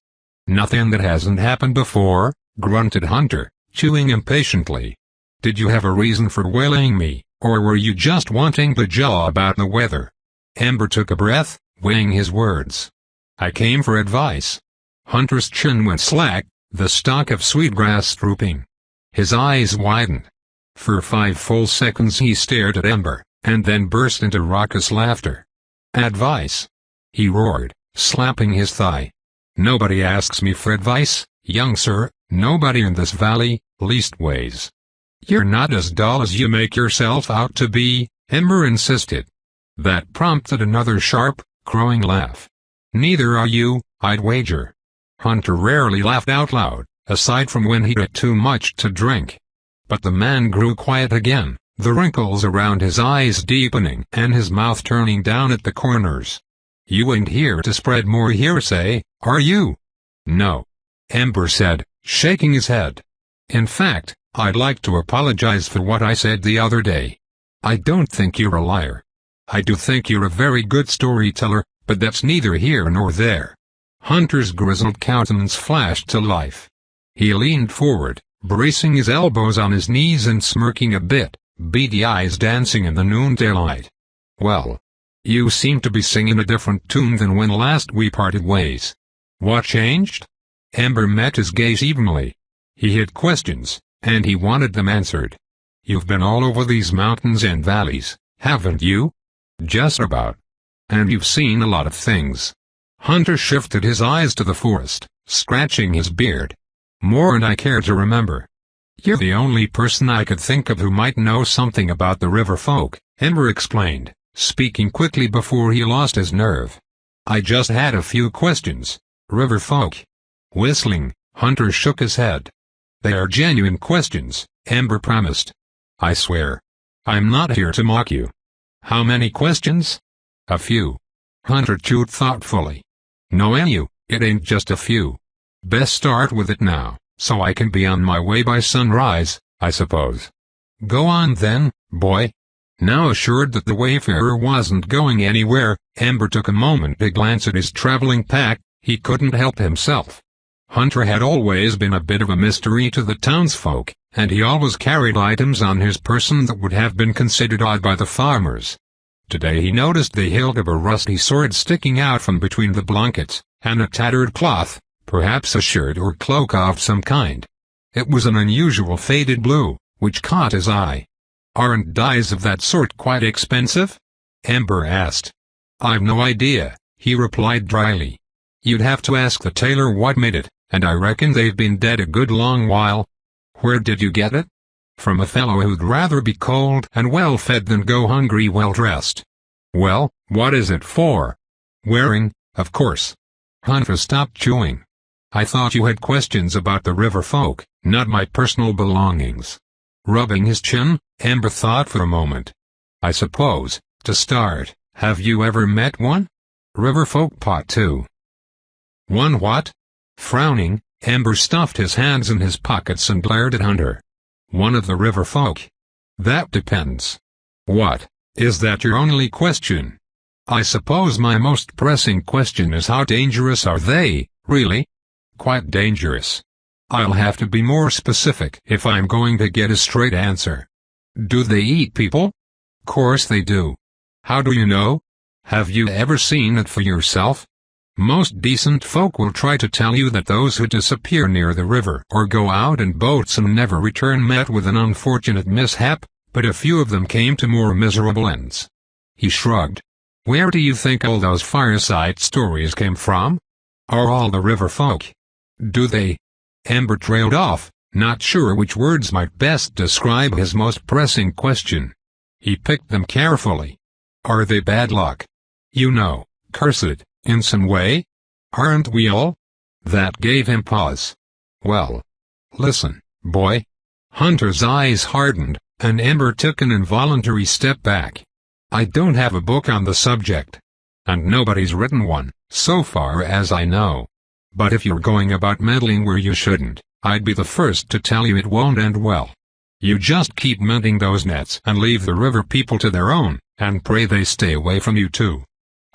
Nothing that hasn't happened before, grunted Hunter, chewing impatiently. Did you have a reason for waylaying me, or were you just wanting to jaw about the weather? Ember took a breath, weighing his words. I came for advice. Hunter's chin went slack, the stalk of sweetgrass drooping. His eyes widened. For 5 full seconds he stared at Ember, and then burst into raucous laughter. Advice? He roared, slapping his thigh. Nobody asks me for advice, young sir, nobody in this valley, leastways. You're not as dull as you make yourself out to be, Ember insisted. That prompted another sharp, crowing laugh. Neither are you, I'd wager. Hunter rarely laughed out loud, aside from when he ate too much to drink. But the man grew quiet again, the wrinkles around his eyes deepening and his mouth turning down at the corners. "You ain't here to spread more hearsay, are you?" "No," Ember said, shaking his head. "In fact, I'd like to apologize for what I said the other day. I don't think you're a liar. I do think you're a very good storyteller, but that's neither here nor there." Hunter's grizzled countenance flashed to life. He leaned forward, bracing his elbows on his knees and smirking a bit, beady eyes dancing in the noonday light. "Well, you seem to be singing a different tune than when last we parted ways. What changed?" Ember met his gaze evenly. He had questions, and he wanted them answered. "You've been all over these mountains and valleys, haven't you?" "Just about. And you've seen a lot of things." Hunter shifted his eyes to the forest, scratching his beard. "More than I care to remember." "You're the only person I could think of who might know something about the river folk," Ember explained, speaking quickly before he lost his nerve. "I just had a few questions." "River folk?" Whistling, Hunter shook his head. "They are genuine questions," Ember promised. "I swear. I'm not here to mock you." "How many questions?" "A few." Hunter chewed thoughtfully. "Knowing you, it ain't just a few. Best start with it now, so I can be on my way by sunrise, I suppose." "Go on then, boy." Now assured that the wayfarer wasn't going anywhere, Ember took a moment to glance at his traveling pack. He couldn't help himself. Hunter had always been a bit of a mystery to the townsfolk, and he always carried items on his person that would have been considered odd by the farmers. Today he noticed the hilt of a rusty sword sticking out from between the blankets, and a tattered cloth, perhaps a shirt or cloak of some kind. It was an unusual faded blue, which caught his eye. "Aren't dyes of that sort quite expensive?" Ember asked. "I've no idea," he replied dryly. "You'd have to ask the tailor what made it, and I reckon they've been dead a good long while." "Where did you get it?" "From a fellow who'd rather be cold and well-fed than go hungry well-dressed." "Well, what is it for?" "Wearing, of course." Hunter stopped chewing. "I thought you had questions about the river folk, not my personal belongings." Rubbing his chin, Ember thought for a moment. "I suppose, to start, have you ever met one?" "River folk pot too." "One what?" Frowning, Ember stuffed his hands in his pockets and glared at Hunter. "One of the river folk." "That depends." "What, is that your only question?" "I suppose my most pressing question is how dangerous are they, really?" "Quite dangerous." "I'll have to be more specific if I'm going to get a straight answer." "Do they eat people?" "Course they do." "How do you know?" "Have you ever seen it for yourself?" Most decent folk will try to tell you that those who disappear near the river or go out in boats and never return met with an unfortunate mishap, but a few of them came to more miserable ends. He shrugged. "Where do you think all those fireside stories came from?" "Are all the river folk?" "Do they?" Ember trailed off, not sure which words might best describe his most pressing question. He picked them carefully. "Are they bad luck? You know, cursed, in some way? Aren't we all?" That gave him pause. "Well, listen, boy." Hunter's eyes hardened, and Ember took an involuntary step back. "I don't have a book on the subject. And nobody's written one, so far as I know. But if you're going about meddling where you shouldn't, I'd be the first to tell you it won't end well. You just keep mending those nets and leave the river people to their own, and pray they stay away from you too."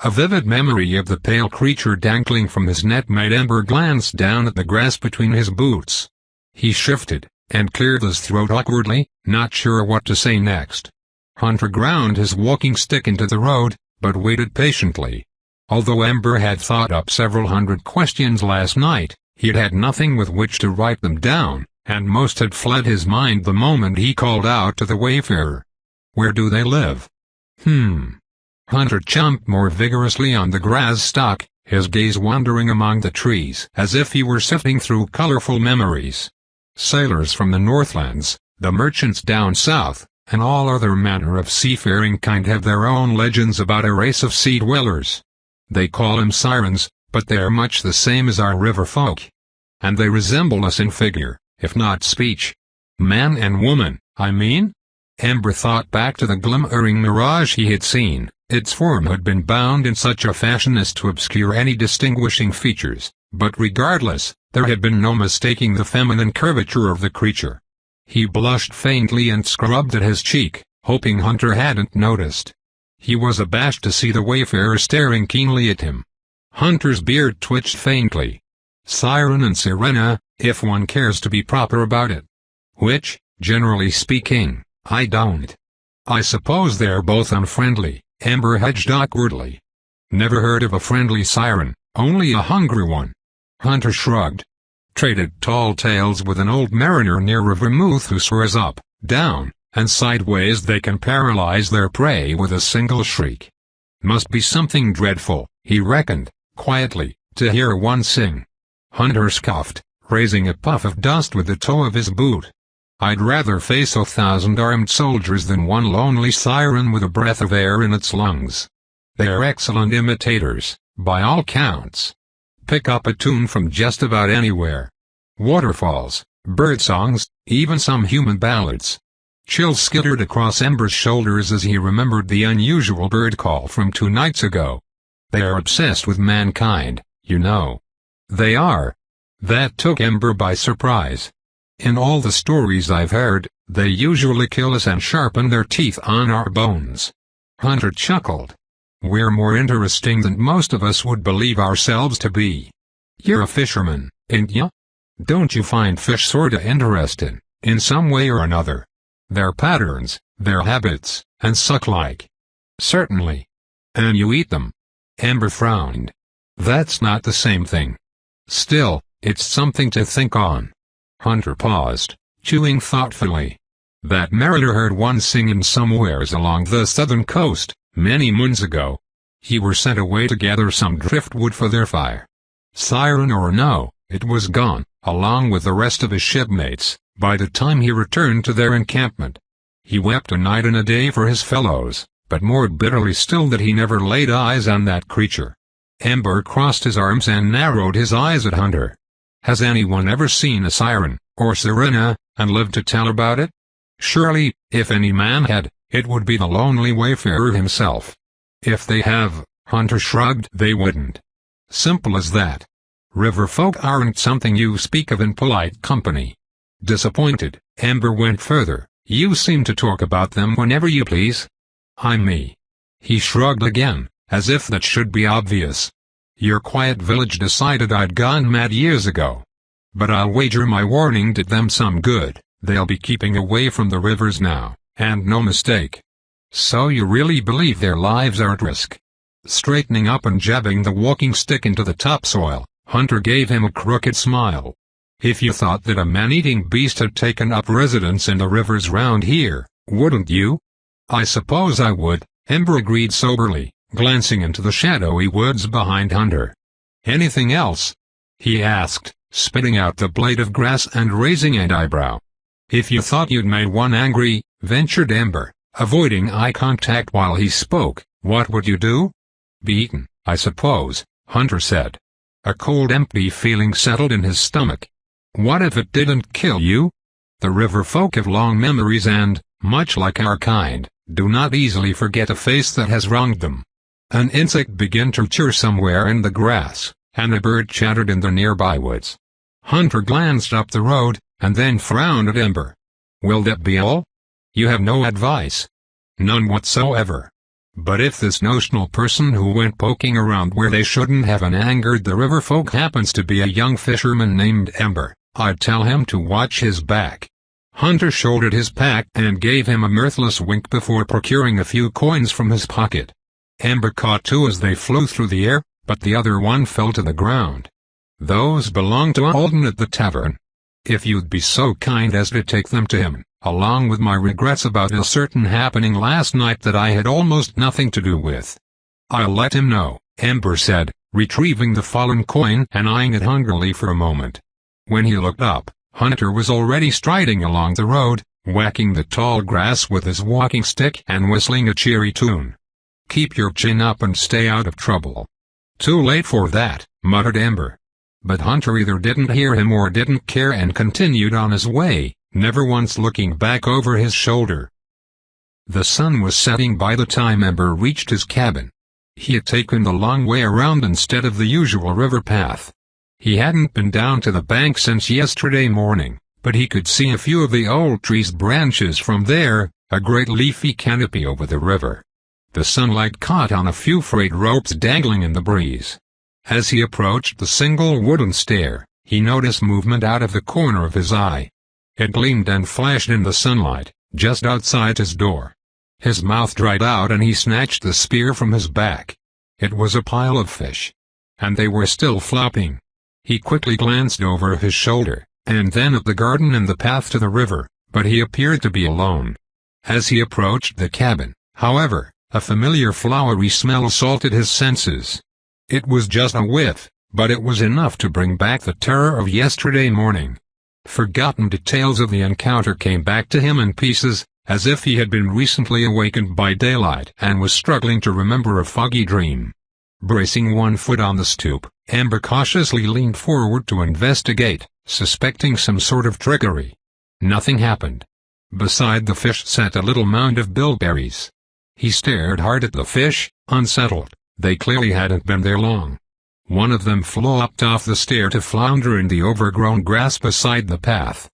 A vivid memory of the pale creature dangling from his net made Ember glance down at the grass between his boots. He shifted, and cleared his throat awkwardly, not sure what to say next. Hunter ground his walking stick into the road, but waited patiently. Although Ember had thought up several hundred questions last night, he had had nothing with which to write them down, and most had fled his mind the moment he called out to the wayfarer. "Where do they live?" Hunter chomped more vigorously on the grass stalk, his gaze wandering among the trees as if he were sifting through colorful memories. "Sailors from the Northlands, the merchants down south, and all other manner of seafaring kind have their own legends about a race of sea dwellers. They call 'em sirens, but they are much the same as our river folk. And they resemble us in figure, if not speech. Man and woman, I mean? Ember thought back to the glimmering mirage he had seen. Its form had been bound in such a fashion as to obscure any distinguishing features, but regardless, there had been no mistaking the feminine curvature of the creature. He blushed faintly and scrubbed at his cheek, hoping Hunter hadn't noticed. He was abashed to see the wayfarer staring keenly at him. Hunter's beard twitched faintly. Siren and Sirena, if one cares to be proper about it. Which, generally speaking, I don't. I suppose they're both unfriendly. Ember hedged awkwardly. Never heard of a friendly siren, only a hungry one. Hunter shrugged. Traded tall tales with an old mariner near Rivermouth who swears up, down, and sideways they can paralyze their prey with a single shriek. Must be something dreadful, he reckoned, quietly, to hear one sing. Hunter scoffed, raising a puff of dust with the toe of his boot. I'd rather face 1,000 armed soldiers than one lonely siren with a breath of air in its lungs. They're excellent imitators, by all counts. Pick up a tune from just about anywhere. Waterfalls, birdsongs, even some human ballads. Chills skittered across Ember's shoulders as he remembered the unusual bird call from 2 nights ago. They are obsessed with mankind, you know. They are. That took Ember by surprise. In all the stories I've heard, they usually kill us and sharpen their teeth on our bones. Hunter chuckled. We're more interesting than most of us would believe ourselves to be. You're a fisherman, ain't ya? Don't you find fish sorta interesting, in some way or another? Their patterns, their habits, and such like. Certainly. And you eat them? Ember frowned. That's not the same thing. Still, it's something to think on. Hunter paused, chewing thoughtfully. That mariner heard one singing somewheres along the southern coast, many moons ago. He were sent away to gather some driftwood for their fire. Siren or no, it was gone, along with the rest of his shipmates, by the time he returned to their encampment. He wept a night and a day for his fellows, but more bitterly still that he never laid eyes on that creature. Ember crossed his arms and narrowed his eyes at Hunter. Has anyone ever seen a siren, or sirena, and lived to tell about it? Surely, if any man had, it would be the lonely wayfarer himself. If they have, Hunter shrugged, they wouldn't. Simple as that. River folk aren't something you speak of in polite company. Disappointed, Ember went further. You seem to talk about them whenever you please. I'm me. He shrugged again, as if that should be obvious. Your quiet village decided I'd gone mad years ago. But I'll wager my warning did them some good. They'll be keeping away from the rivers now, and no mistake. So you really believe their lives are at risk? Straightening up and jabbing the walking stick into the topsoil, Hunter gave him a crooked smile. If you thought that a man-eating beast had taken up residence in the rivers round here, wouldn't you? I suppose I would, Ember agreed soberly, glancing into the shadowy woods behind Hunter. Anything else? He asked, spitting out the blade of grass and raising an eyebrow. If you thought you'd made one angry, ventured Ember, avoiding eye contact while he spoke, what would you do? Be eaten, I suppose, Hunter said. A cold empty feeling settled in his stomach. What if it didn't kill you? The river folk have long memories and, much like our kind, do not easily forget a face that has wronged them. An insect began to chirp somewhere in the grass, and a bird chattered in the nearby woods. Hunter glanced up the road, and then frowned at Ember. Will that be all? You have no advice? None whatsoever. But if this notional person who went poking around where they shouldn't have and angered the river folk happens to be a young fisherman named Ember, I'd tell him to watch his back. Hunter shouldered his pack and gave him a mirthless wink before procuring a few coins from his pocket. Ember caught 2 as they flew through the air, but the other one fell to the ground. Those belong to Alden at the tavern. If you'd be so kind as to take them to him, along with my regrets about a certain happening last night that I had almost nothing to do with. I'll let him know, Ember said, retrieving the fallen coin and eyeing it hungrily for a moment. When he looked up, Hunter was already striding along the road, whacking the tall grass with his walking stick and whistling a cheery tune. Keep your chin up and stay out of trouble. Too late for that, muttered Ember. But Hunter either didn't hear him or didn't care and continued on his way, never once looking back over his shoulder. The sun was setting by the time Ember reached his cabin. He had taken the long way around instead of the usual river path. He hadn't been down to the bank since yesterday morning, but he could see a few of the old tree's branches from there, a great leafy canopy over the river. The sunlight caught on a few frayed ropes dangling in the breeze. As he approached the single wooden stair, he noticed movement out of the corner of his eye. It gleamed and flashed in the sunlight, just outside his door. His mouth dried out and he snatched the spear from his back. It was a pile of fish. And they were still flopping. He quickly glanced over his shoulder, and then at the garden and the path to the river, but he appeared to be alone. As he approached the cabin, however, a familiar flowery smell assaulted his senses. It was just a whiff, but it was enough to bring back the terror of yesterday morning. Forgotten details of the encounter came back to him in pieces, as if he had been recently awakened by daylight and was struggling to remember a foggy dream. Bracing one foot on the stoop, Ember cautiously leaned forward to investigate, suspecting some sort of trickery. Nothing happened. Beside the fish sat a little mound of bilberries. He stared hard at the fish, unsettled. They clearly hadn't been there long. One of them flopped off the stair to flounder in the overgrown grass beside the path.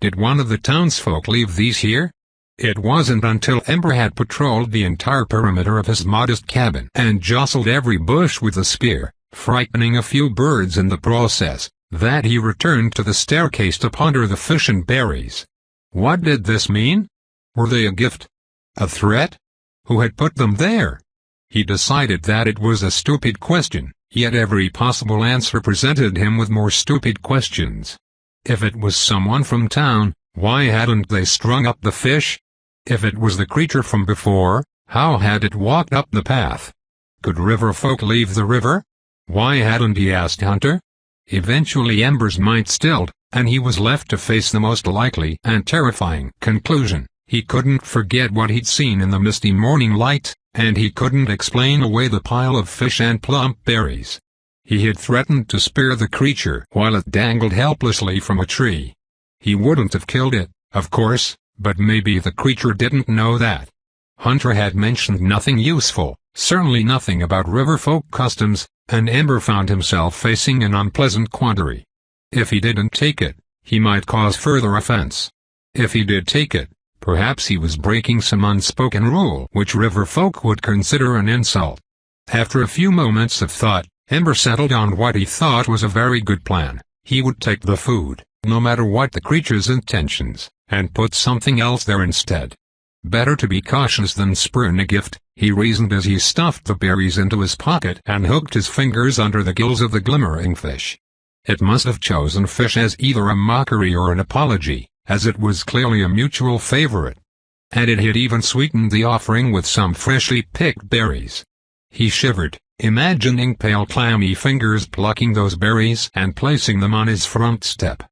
Did one of the townsfolk leave these here? It wasn't until Ember had patrolled the entire perimeter of his modest cabin and jostled every bush with a spear, frightening a few birds in the process, that he returned to the staircase to ponder the fish and berries. What did this mean? Were they a gift? A threat? Who had put them there? He decided that it was a stupid question, yet every possible answer presented him with more stupid questions. If it was someone from town, why hadn't they strung up the fish? If it was the creature from before, how had it walked up the path? Could river folk leave the river? Why hadn't he asked Hunter? Eventually Ember's mind stilled, and he was left to face the most likely and terrifying conclusion. He couldn't forget what he'd seen in the misty morning light, and he couldn't explain away the pile of fish and plump berries. He had threatened to spear the creature while it dangled helplessly from a tree. He wouldn't have killed it, of course, but maybe the creature didn't know that. Hunter had mentioned nothing useful, certainly nothing about river folk customs, and Ember found himself facing an unpleasant quandary. If he didn't take it, he might cause further offense. If he did take it, perhaps he was breaking some unspoken rule which river folk would consider an insult. After a few moments of thought, Ember settled on what he thought was a very good plan. He would take the food, no matter what the creature's intentions, and put something else there instead. Better to be cautious than spurn a gift, he reasoned as he stuffed the berries into his pocket and hooked his fingers under the gills of the glimmering fish. It must have chosen fish as either a mockery or an apology, as it was clearly a mutual favorite. And it had even sweetened the offering with some freshly picked berries. He shivered, imagining pale clammy fingers plucking those berries and placing them on his front step.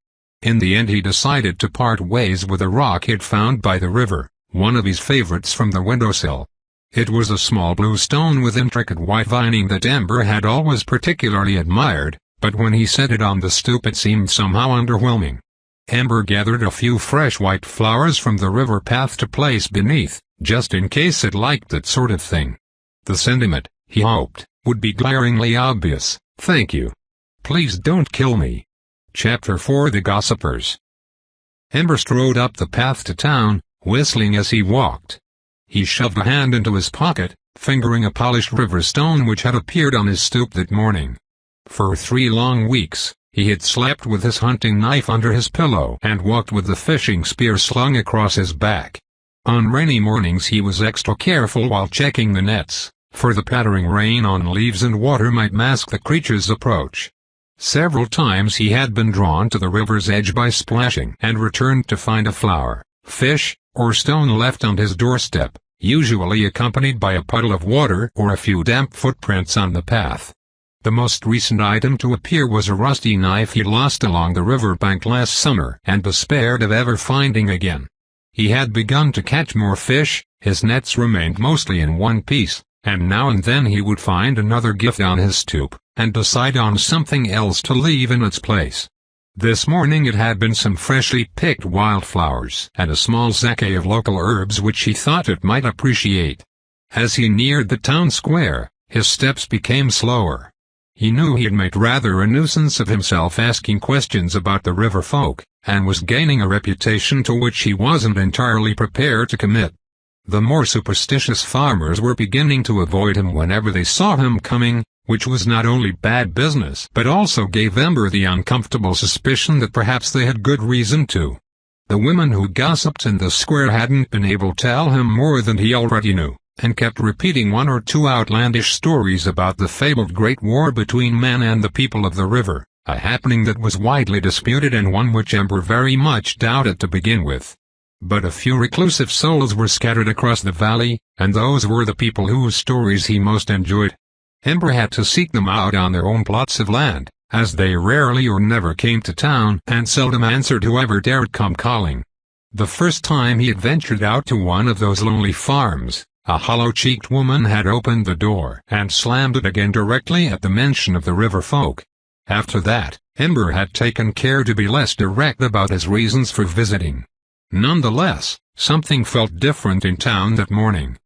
In the end he decided to part ways with a rock he'd found by the river, one of his favorites from the windowsill. It was a small blue stone with intricate white vining that Ember had always particularly admired, but when he set it on the stoop it seemed somehow underwhelming. Ember gathered a few fresh white flowers from the river path to place beneath, just in case it liked that sort of thing. The sentiment, he hoped, would be glaringly obvious. Thank you. Please don't kill me. Chapter 4 The Gossipers. Ember strode up the path to town, whistling as he walked. He shoved a hand into his pocket, fingering a polished river stone which had appeared on his stoop that morning. For 3 long weeks, he had slept with his hunting knife under his pillow and walked with the fishing spear slung across his back. On rainy mornings he was extra careful while checking the nets, for the pattering rain on leaves and water might mask the creature's approach. Several times he had been drawn to the river's edge by splashing and returned to find a flower, fish, or stone left on his doorstep, usually accompanied by a puddle of water or a few damp footprints on the path. The most recent item to appear was a rusty knife he lost along the riverbank last summer and despaired of ever finding again. He had begun to catch more fish, his nets remained mostly in one piece, and now and then he would find another gift on his stoop, and decide on something else to leave in its place. This morning it had been some freshly picked wildflowers and a small bouquet of local herbs which he thought it might appreciate. As he neared the town square, his steps became slower. He knew he had made rather a nuisance of himself asking questions about the river folk, and was gaining a reputation to which he wasn't entirely prepared to commit. The more superstitious farmers were beginning to avoid him whenever they saw him coming, which was not only bad business but also gave Ember the uncomfortable suspicion that perhaps they had good reason to. The women who gossiped in the square hadn't been able to tell him more than he already knew, and kept repeating one or two outlandish stories about the fabled Great War between men and the people of the river, a happening that was widely disputed and one which Ember very much doubted to begin with. But a few reclusive souls were scattered across the valley, and those were the people whose stories he most enjoyed. Ember had to seek them out on their own plots of land, as they rarely or never came to town and seldom answered whoever dared come calling. The first time he had ventured out to one of those lonely farms, a hollow-cheeked woman had opened the door and slammed it again directly at the mention of the river folk. After that, Ember had taken care to be less direct about his reasons for visiting. Nonetheless, something felt different in town that morning.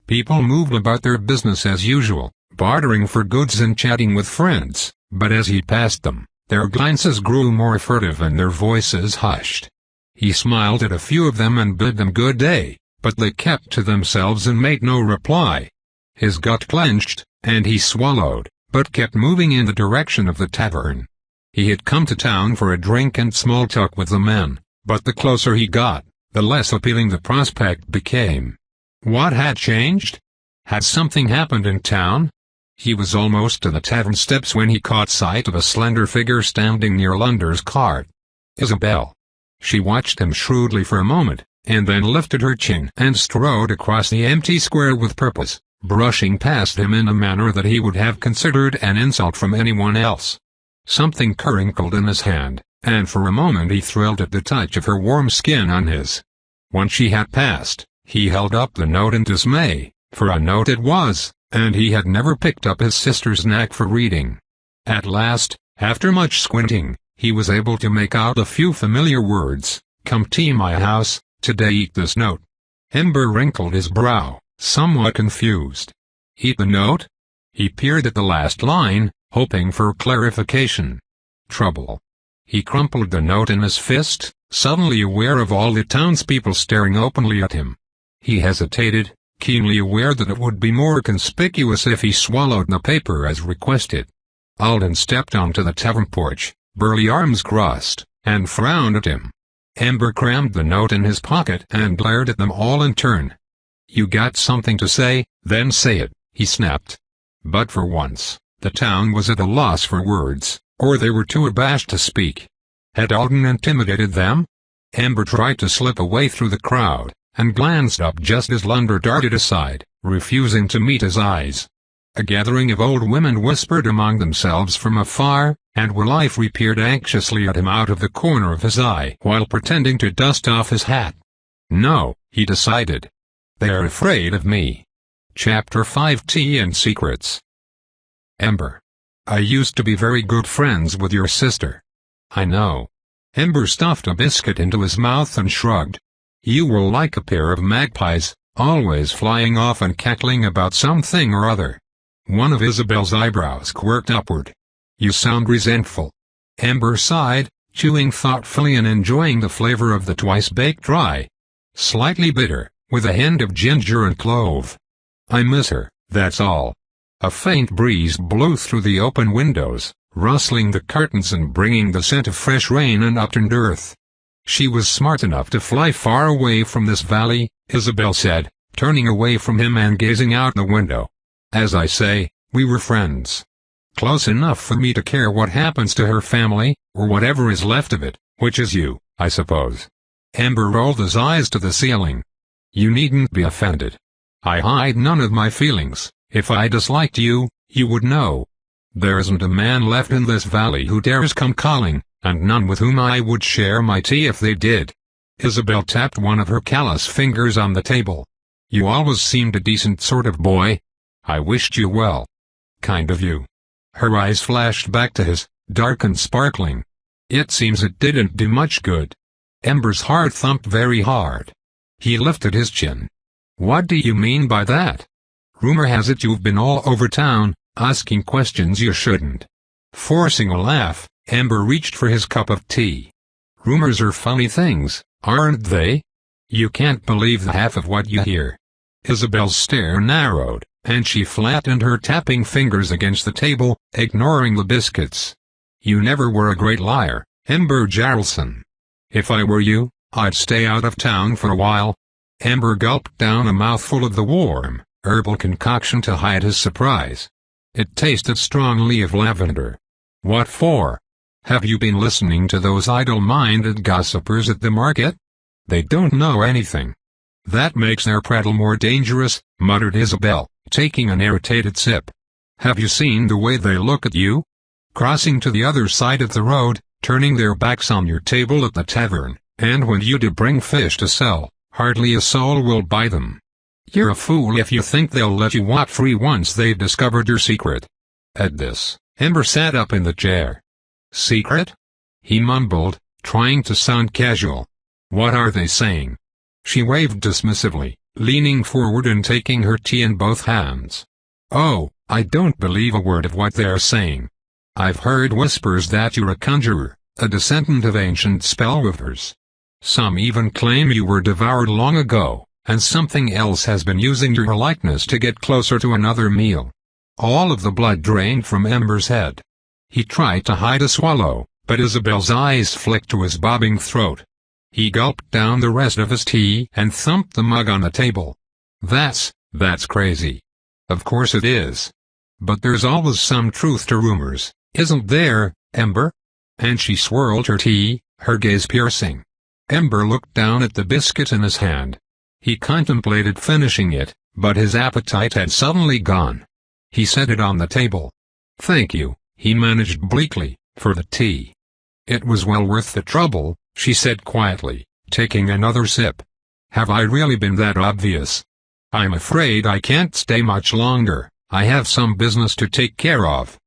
People moved about their business as usual, bartering for goods and chatting with friends, but as he passed them, their glances grew more furtive and their voices hushed. He smiled at a few of them and bid them good day, but they kept to themselves and made no reply. His gut clenched, and he swallowed, but kept moving in the direction of the tavern. He had come to town for a drink and small talk with the men, but the closer he got, the less appealing the prospect became. What had changed? Had something happened in town? He was almost to the tavern steps when he caught sight of a slender figure standing near Lunder's cart. Isabel. She watched him shrewdly for a moment, and then lifted her chin and strode across the empty square with purpose, brushing past him in a manner that he would have considered an insult from anyone else. Something crinkled in his hand, and for a moment he thrilled at the touch of her warm skin on his. When she had passed, he held up the note in dismay, for a note it was, and he had never picked up his sister's knack for reading. At last, after much squinting, he was able to make out a few familiar words. "Come to my house, today eat this note." Ember wrinkled his brow, somewhat confused. Eat the note? He peered at the last line, hoping for clarification. Trouble. He crumpled the note in his fist, suddenly aware of all the townspeople staring openly at him. He hesitated, keenly aware that it would be more conspicuous if he swallowed the paper as requested. Alden stepped onto the tavern porch, burly arms crossed, and frowned at him. Ember crammed the note in his pocket and glared at them all in turn. "You got something to say, then say it," he snapped. But for once, the town was at a loss for words, or they were too abashed to speak. Had Alden intimidated them? Ember tried to slip away through the crowd, and glanced up just as Lunder darted aside, refusing to meet his eyes. A gathering of old women whispered among themselves from afar, and Willife peered anxiously at him out of the corner of his eye while pretending to dust off his hat. No, he decided. They are afraid of me. Chapter 5 Tea and Secrets. Ember. I used to be very good friends with your sister. I know. Ember stuffed a biscuit into his mouth and shrugged. You were like a pair of magpies, always flying off and cackling about something or other. One of Isabel's eyebrows quirked upward. You sound resentful. Ember sighed, chewing thoughtfully and enjoying the flavor of the twice-baked rye. Slightly bitter, with a hint of ginger and clove. I miss her, that's all. A faint breeze blew through the open windows, rustling the curtains and bringing the scent of fresh rain and upturned earth. She was smart enough to fly far away from this valley, Isabel said, turning away from him and gazing out the window. As I say, we were friends. Close enough for me to care what happens to her family, or whatever is left of it, which is you, I suppose. Ember rolled his eyes to the ceiling. You needn't be offended. I hide none of my feelings. If I disliked you, you would know. There isn't a man left in this valley who dares come calling, and none with whom I would share my tea if they did. Isabel tapped one of her callous fingers on the table. You always seemed a decent sort of boy. I wished you well. Kind of you. Her eyes flashed back to his, dark and sparkling. It seems it didn't do much good. Ember's heart thumped very hard. He lifted his chin. What do you mean by that? Rumor has it you've been all over town, asking questions you shouldn't. Forcing a laugh, Ember reached for his cup of tea. Rumors are funny things, aren't they? You can't believe the half of what you hear. Isabel's stare narrowed, and she flattened her tapping fingers against the table, ignoring the biscuits. You never were a great liar, Ember Jarlson. If I were you, I'd stay out of town for a while. Ember gulped down a mouthful of the warm, herbal concoction to hide his surprise. It tasted strongly of lavender. What for? Have you been listening to those idle-minded gossipers at the market? They don't know anything. That makes their prattle more dangerous, muttered Isabel, taking an irritated sip. Have you seen the way they look at you? Crossing to the other side of the road, turning their backs on your table at the tavern, and when you do bring fish to sell, hardly a soul will buy them. You're a fool if you think they'll let you walk free once they've discovered your secret. At this, Ember sat up in the chair. Secret? He mumbled, trying to sound casual. What are they saying? She waved dismissively, leaning forward and taking her tea in both hands. Oh, I don't believe a word of what they're saying. I've heard whispers that you're a conjurer, a descendant of ancient spellweavers. Some even claim you were devoured long ago, and something else has been using your likeness to get closer to another meal. All of the blood drained from Ember's head. He tried to hide a swallow, but Isabel's eyes flicked to his bobbing throat. He gulped down the rest of his tea and thumped the mug on the table. That's crazy. Of course it is. But there's always some truth to rumors, isn't there, Ember? And she swirled her tea, her gaze piercing. Ember looked down at the biscuit in his hand. He contemplated finishing it, but his appetite had suddenly gone. He set it on the table. Thank you, he managed bleakly, for the tea. It was well worth the trouble, she said quietly, taking another sip. Have I really been that obvious? I'm afraid I can't stay much longer. I have some business to take care of.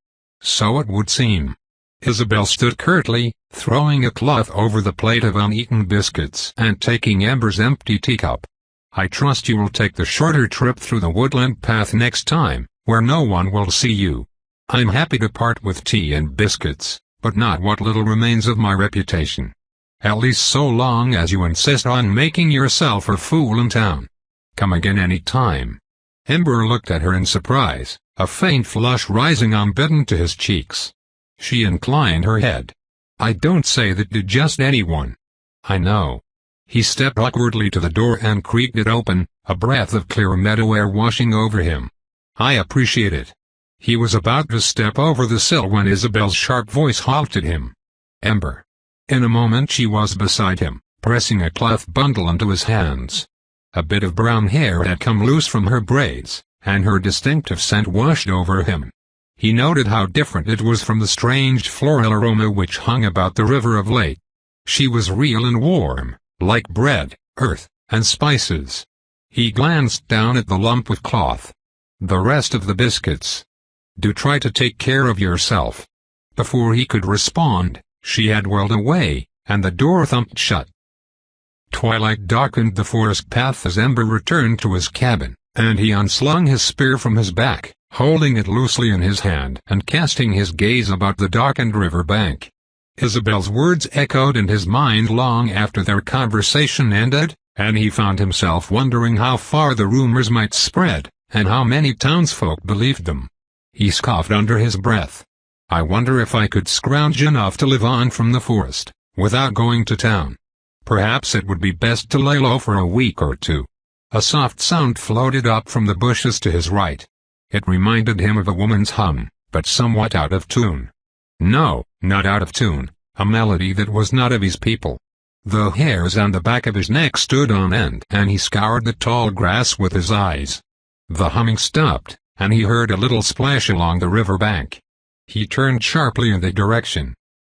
So it would seem. Isabel stood curtly, throwing a cloth over the plate of uneaten biscuits and taking Ember's empty teacup. I trust you will take the shorter trip through the woodland path next time, where no one will see you. I'm happy to part with tea and biscuits, but not what little remains of my reputation. At least so long as you insist on making yourself a fool in town. Come again any time. Ember looked at her in surprise, a faint flush rising unbidden to his cheeks. She inclined her head. I don't say that to just anyone. I know. He stepped awkwardly to the door and creaked it open, a breath of clear meadow air washing over him. I appreciate it. He was about to step over the sill when Isabel's sharp voice halted him. Ember. In a moment she was beside him, pressing a cloth bundle into his hands. A bit of brown hair had come loose from her braids, and her distinctive scent washed over him. He noted how different it was from the strange floral aroma which hung about the river of late. She was real and warm, like bread, earth, and spices. He glanced down at the lump of cloth. The rest of the biscuits. Do try to take care of yourself. Before he could respond, she had whirled away, and the door thumped shut. Twilight darkened the forest path as Ember returned to his cabin, and he unslung his spear from his back, holding it loosely in his hand and casting his gaze about the darkened river bank. Isabel's words echoed in his mind long after their conversation ended, and he found himself wondering how far the rumors might spread, and how many townsfolk believed them. He scoffed under his breath. I wonder if I could scrounge enough to live on from the forest, without going to town. Perhaps it would be best to lay low for a week or two. A soft sound floated up from the bushes to his right. It reminded him of a woman's hum, but somewhat out of tune. No, not out of tune, a melody that was not of his people. The hairs on the back of his neck stood on end, and he scoured the tall grass with his eyes. The humming stopped, and he heard a little splash along the river bank. He turned sharply in the direction.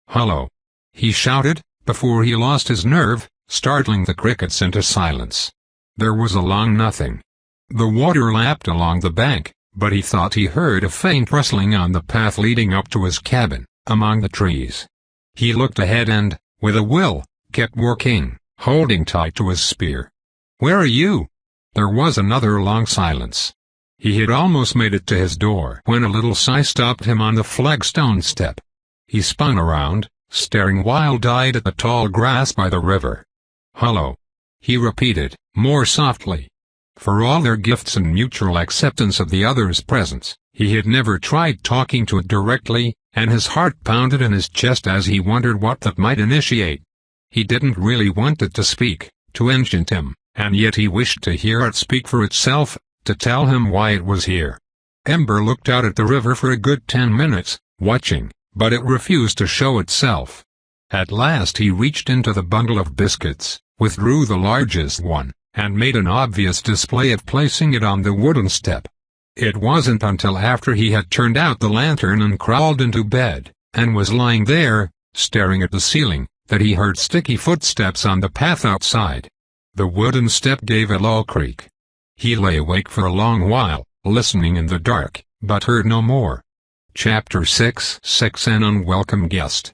"Hello!" he shouted, before he lost his nerve, startling the crickets into silence. There was a long nothing. The water lapped along the bank, but he thought he heard a faint rustling on the path leading up to his cabin, among the trees. He looked ahead and, with a will, kept working, holding tight to his spear. "Where are you?" There was another long silence. He had almost made it to his door when a little sigh stopped him on the flagstone step. He spun around, staring wild-eyed at the tall grass by the river. "Hello," he repeated, more softly. For all their gifts and mutual acceptance of the other's presence, he had never tried talking to it directly, and his heart pounded in his chest as he wondered what that might initiate. He didn't really want it to speak, to enchant him, and yet he wished to hear it speak for itself, to tell him why it was here. Ember looked out at the river for a good 10 minutes, watching, but it refused to show itself. At last he reached into the bundle of biscuits, withdrew the largest one, and made an obvious display of placing it on the wooden step. It wasn't until after he had turned out the lantern and crawled into bed, and was lying there, staring at the ceiling, that he heard sticky footsteps on the path outside. The wooden step gave a low creak. He lay awake for a long while, listening in the dark, but heard no more. Chapter 6 An Unwelcome Guest.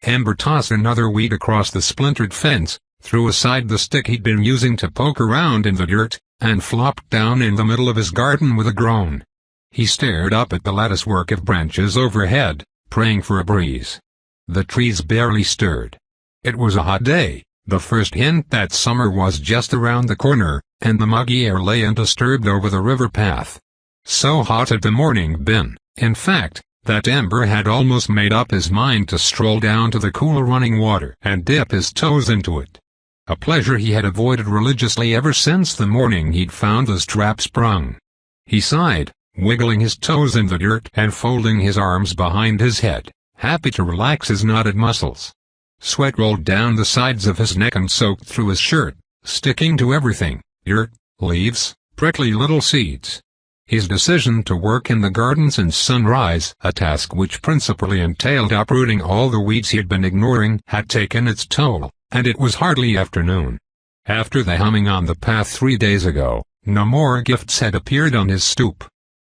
Ember tossed another weed across the splintered fence, threw aside the stick he'd been using to poke around in the dirt, and flopped down in the middle of his garden with a groan. He stared up at the latticework of branches overhead, praying for a breeze. The trees barely stirred. It was a hot day, the first hint that summer was just around the corner, and the muggy air lay undisturbed over the river path. So hot had the morning been, in fact, that Ember had almost made up his mind to stroll down to the cool running water and dip his toes into it. A pleasure he had avoided religiously ever since the morning he'd found his trap sprung. He sighed, wiggling his toes in the dirt and folding his arms behind his head, happy to relax his knotted muscles. Sweat rolled down the sides of his neck and soaked through his shirt, sticking to everything: dirt, leaves, prickly little seeds. His decision to work in the garden since sunrise, a task which principally entailed uprooting all the weeds he had been ignoring, had taken its toll, and it was hardly afternoon. After the humming on the path 3 days ago, no more gifts had appeared on his stoop.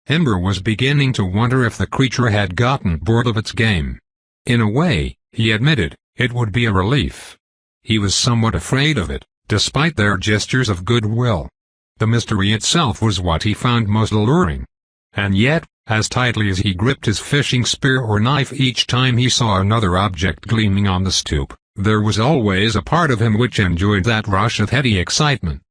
Ember was beginning to wonder if the creature had gotten bored of its game. In a way, he admitted, it would be a relief. He was somewhat afraid of it, despite their gestures of goodwill. The mystery itself was what he found most alluring. And yet, as tightly as he gripped his fishing spear or knife each time he saw another object gleaming on the stoop, there was always a part of him which enjoyed that rush of heady excitement.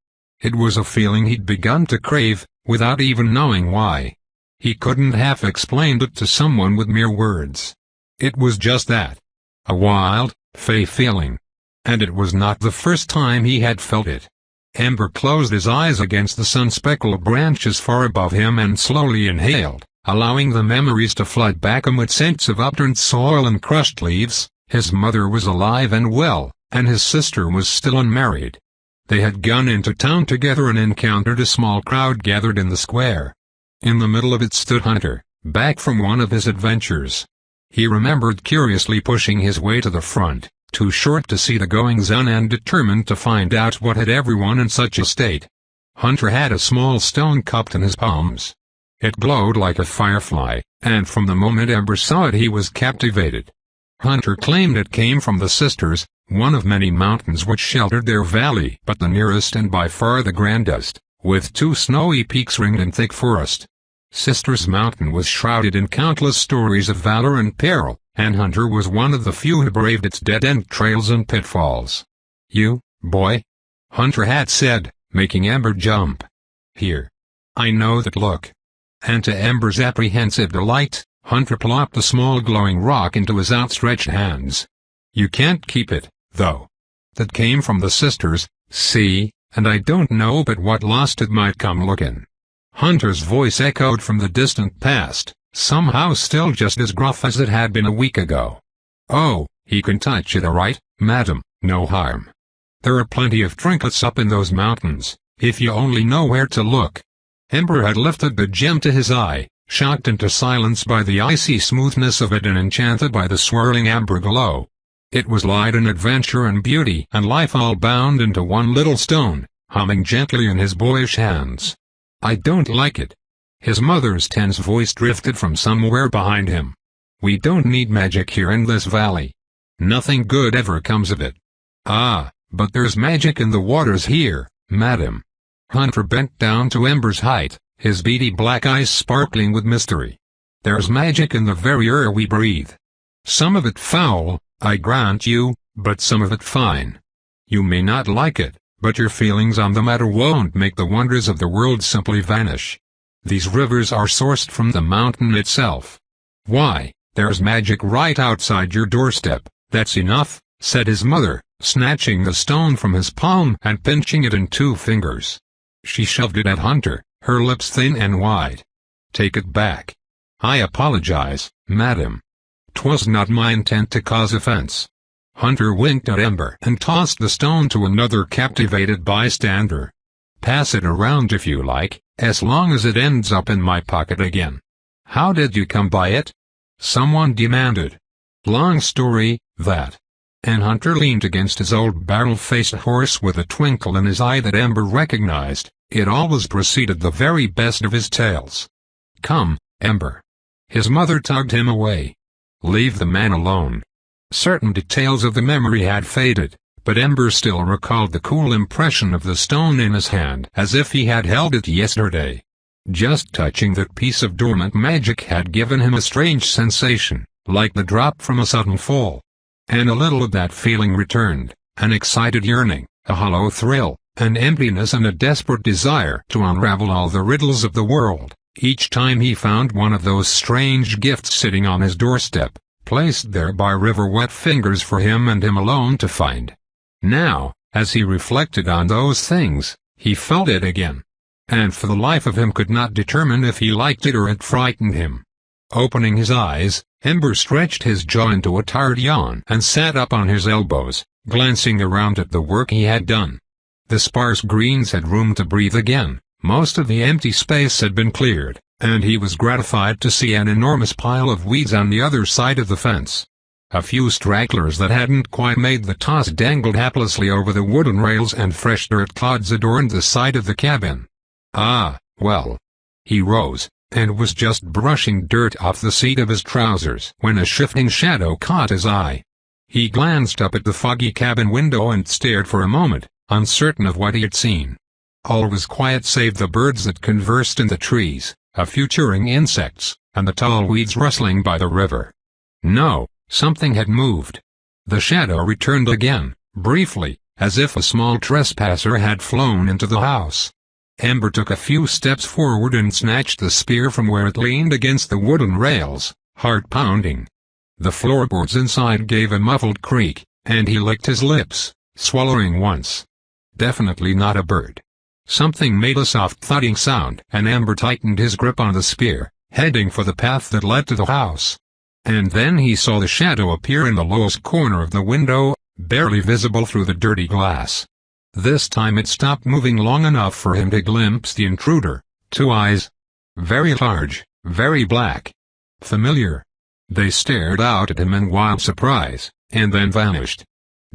It was a feeling he'd begun to crave, without even knowing why. He couldn't have explained it to someone with mere words. It was just that. A wild, fey feeling. And it was not the first time he had felt it. Ember closed his eyes against the sun-speckled branches far above him and slowly inhaled, allowing the memories to flood back amid scents of upturned soil and crushed leaves. His mother was alive and well, and his sister was still unmarried. They had gone into town together and encountered a small crowd gathered in the square. In the middle of it stood Hunter, back from one of his adventures. He remembered curiously pushing his way to the front, too short to see the goings-on and determined to find out what had everyone in such a state. Hunter had a small stone cupped in his palms. It glowed like a firefly, and from the moment Ember saw it he was captivated. Hunter claimed it came from the Sisters, one of many mountains which sheltered their valley, but the nearest and by far the grandest, with 2 snowy peaks ringed in thick forest. Sisters Mountain was shrouded in countless stories of valor and peril, and Hunter was one of the few who braved its dead-end trails and pitfalls. "You, boy?" Hunter had said, making Ember jump. "Here. I know that look." And to Ember's apprehensive delight, Hunter plopped a small glowing rock into his outstretched hands. "You can't keep it, though. That came from the Sisters, see, and I don't know but what lost it might come looking." Hunter's voice echoed from the distant past, somehow still just as gruff as it had been a week ago. "Oh, he can touch it all right, madam, no harm. There are plenty of trinkets up in those mountains, if you only know where to look." Ember had lifted the gem to his eye, shocked into silence by the icy smoothness of it and enchanted by the swirling amber glow. It was light and adventure and beauty and life all bound into one little stone, humming gently in his boyish hands. "I don't like it." His mother's tense voice drifted from somewhere behind him. "We don't need magic here in this valley. Nothing good ever comes of it." "Ah, but there's magic in the waters here, madam." Hunter bent down to Ember's height, his beady black eyes sparkling with mystery. "There's magic in the very air we breathe. Some of it foul, I grant you, but some of it fine. You may not like it, but your feelings on the matter won't make the wonders of the world simply vanish. These rivers are sourced from the mountain itself. Why, there's magic right outside your doorstep." "That's enough," said his mother, snatching the stone from his palm and pinching it in 2 fingers. She shoved it at Hunter, her lips thin and wide. "Take it back." "I apologize, madam. 'Twas not my intent to cause offense." Hunter winked at Ember and tossed the stone to another captivated bystander. "Pass it around if you like, as long as it ends up in my pocket again." "How did you come by it?" someone demanded. "Long story, that." And Hunter leaned against his old barrel-faced horse with a twinkle in his eye that Ember recognized. It always preceded the very best of his tales. "Come, Ember." His mother tugged him away. "Leave the man alone." Certain details of the memory had faded, but Ember still recalled the cool impression of the stone in his hand as if he had held it yesterday. Just touching that piece of dormant magic had given him a strange sensation, like the drop from a sudden fall. And a little of that feeling returned, an excited yearning, a hollow thrill, an emptiness and a desperate desire to unravel all the riddles of the world, each time he found one of those strange gifts sitting on his doorstep, placed there by river-wet fingers for him and him alone to find. Now, as he reflected on those things, he felt it again. And for the life of him could not determine if he liked it or it frightened him. Opening his eyes, Ember stretched his jaw into a tired yawn and sat up on his elbows, glancing around at the work he had done. The sparse greens had room to breathe again, most of the empty space had been cleared, and he was gratified to see an enormous pile of weeds on the other side of the fence. A few stragglers that hadn't quite made the toss dangled haplessly over the wooden rails and fresh dirt clods adorned the side of the cabin. "Ah, well." He rose, and was just brushing dirt off the seat of his trousers when a shifting shadow caught his eye. He glanced up at the foggy cabin window and stared for a moment, uncertain of what he had seen. All was quiet save the birds that conversed in the trees, a few chirring insects, and the tall weeds rustling by the river. No, something had moved. The shadow returned again, briefly, as if a small trespasser had flown into the house. Ember took a few steps forward and snatched the spear from where it leaned against the wooden rails, heart pounding. The floorboards inside gave a muffled creak, and he licked his lips, swallowing once. Definitely not a bird. Something made a soft thudding sound, and Ember tightened his grip on the spear, heading for the path that led to the house. And then he saw the shadow appear in the lowest corner of the window, barely visible through the dirty glass. This time it stopped moving long enough for him to glimpse the intruder, 2 eyes. Very large, very black. Familiar. They stared out at him in wild surprise, and then vanished.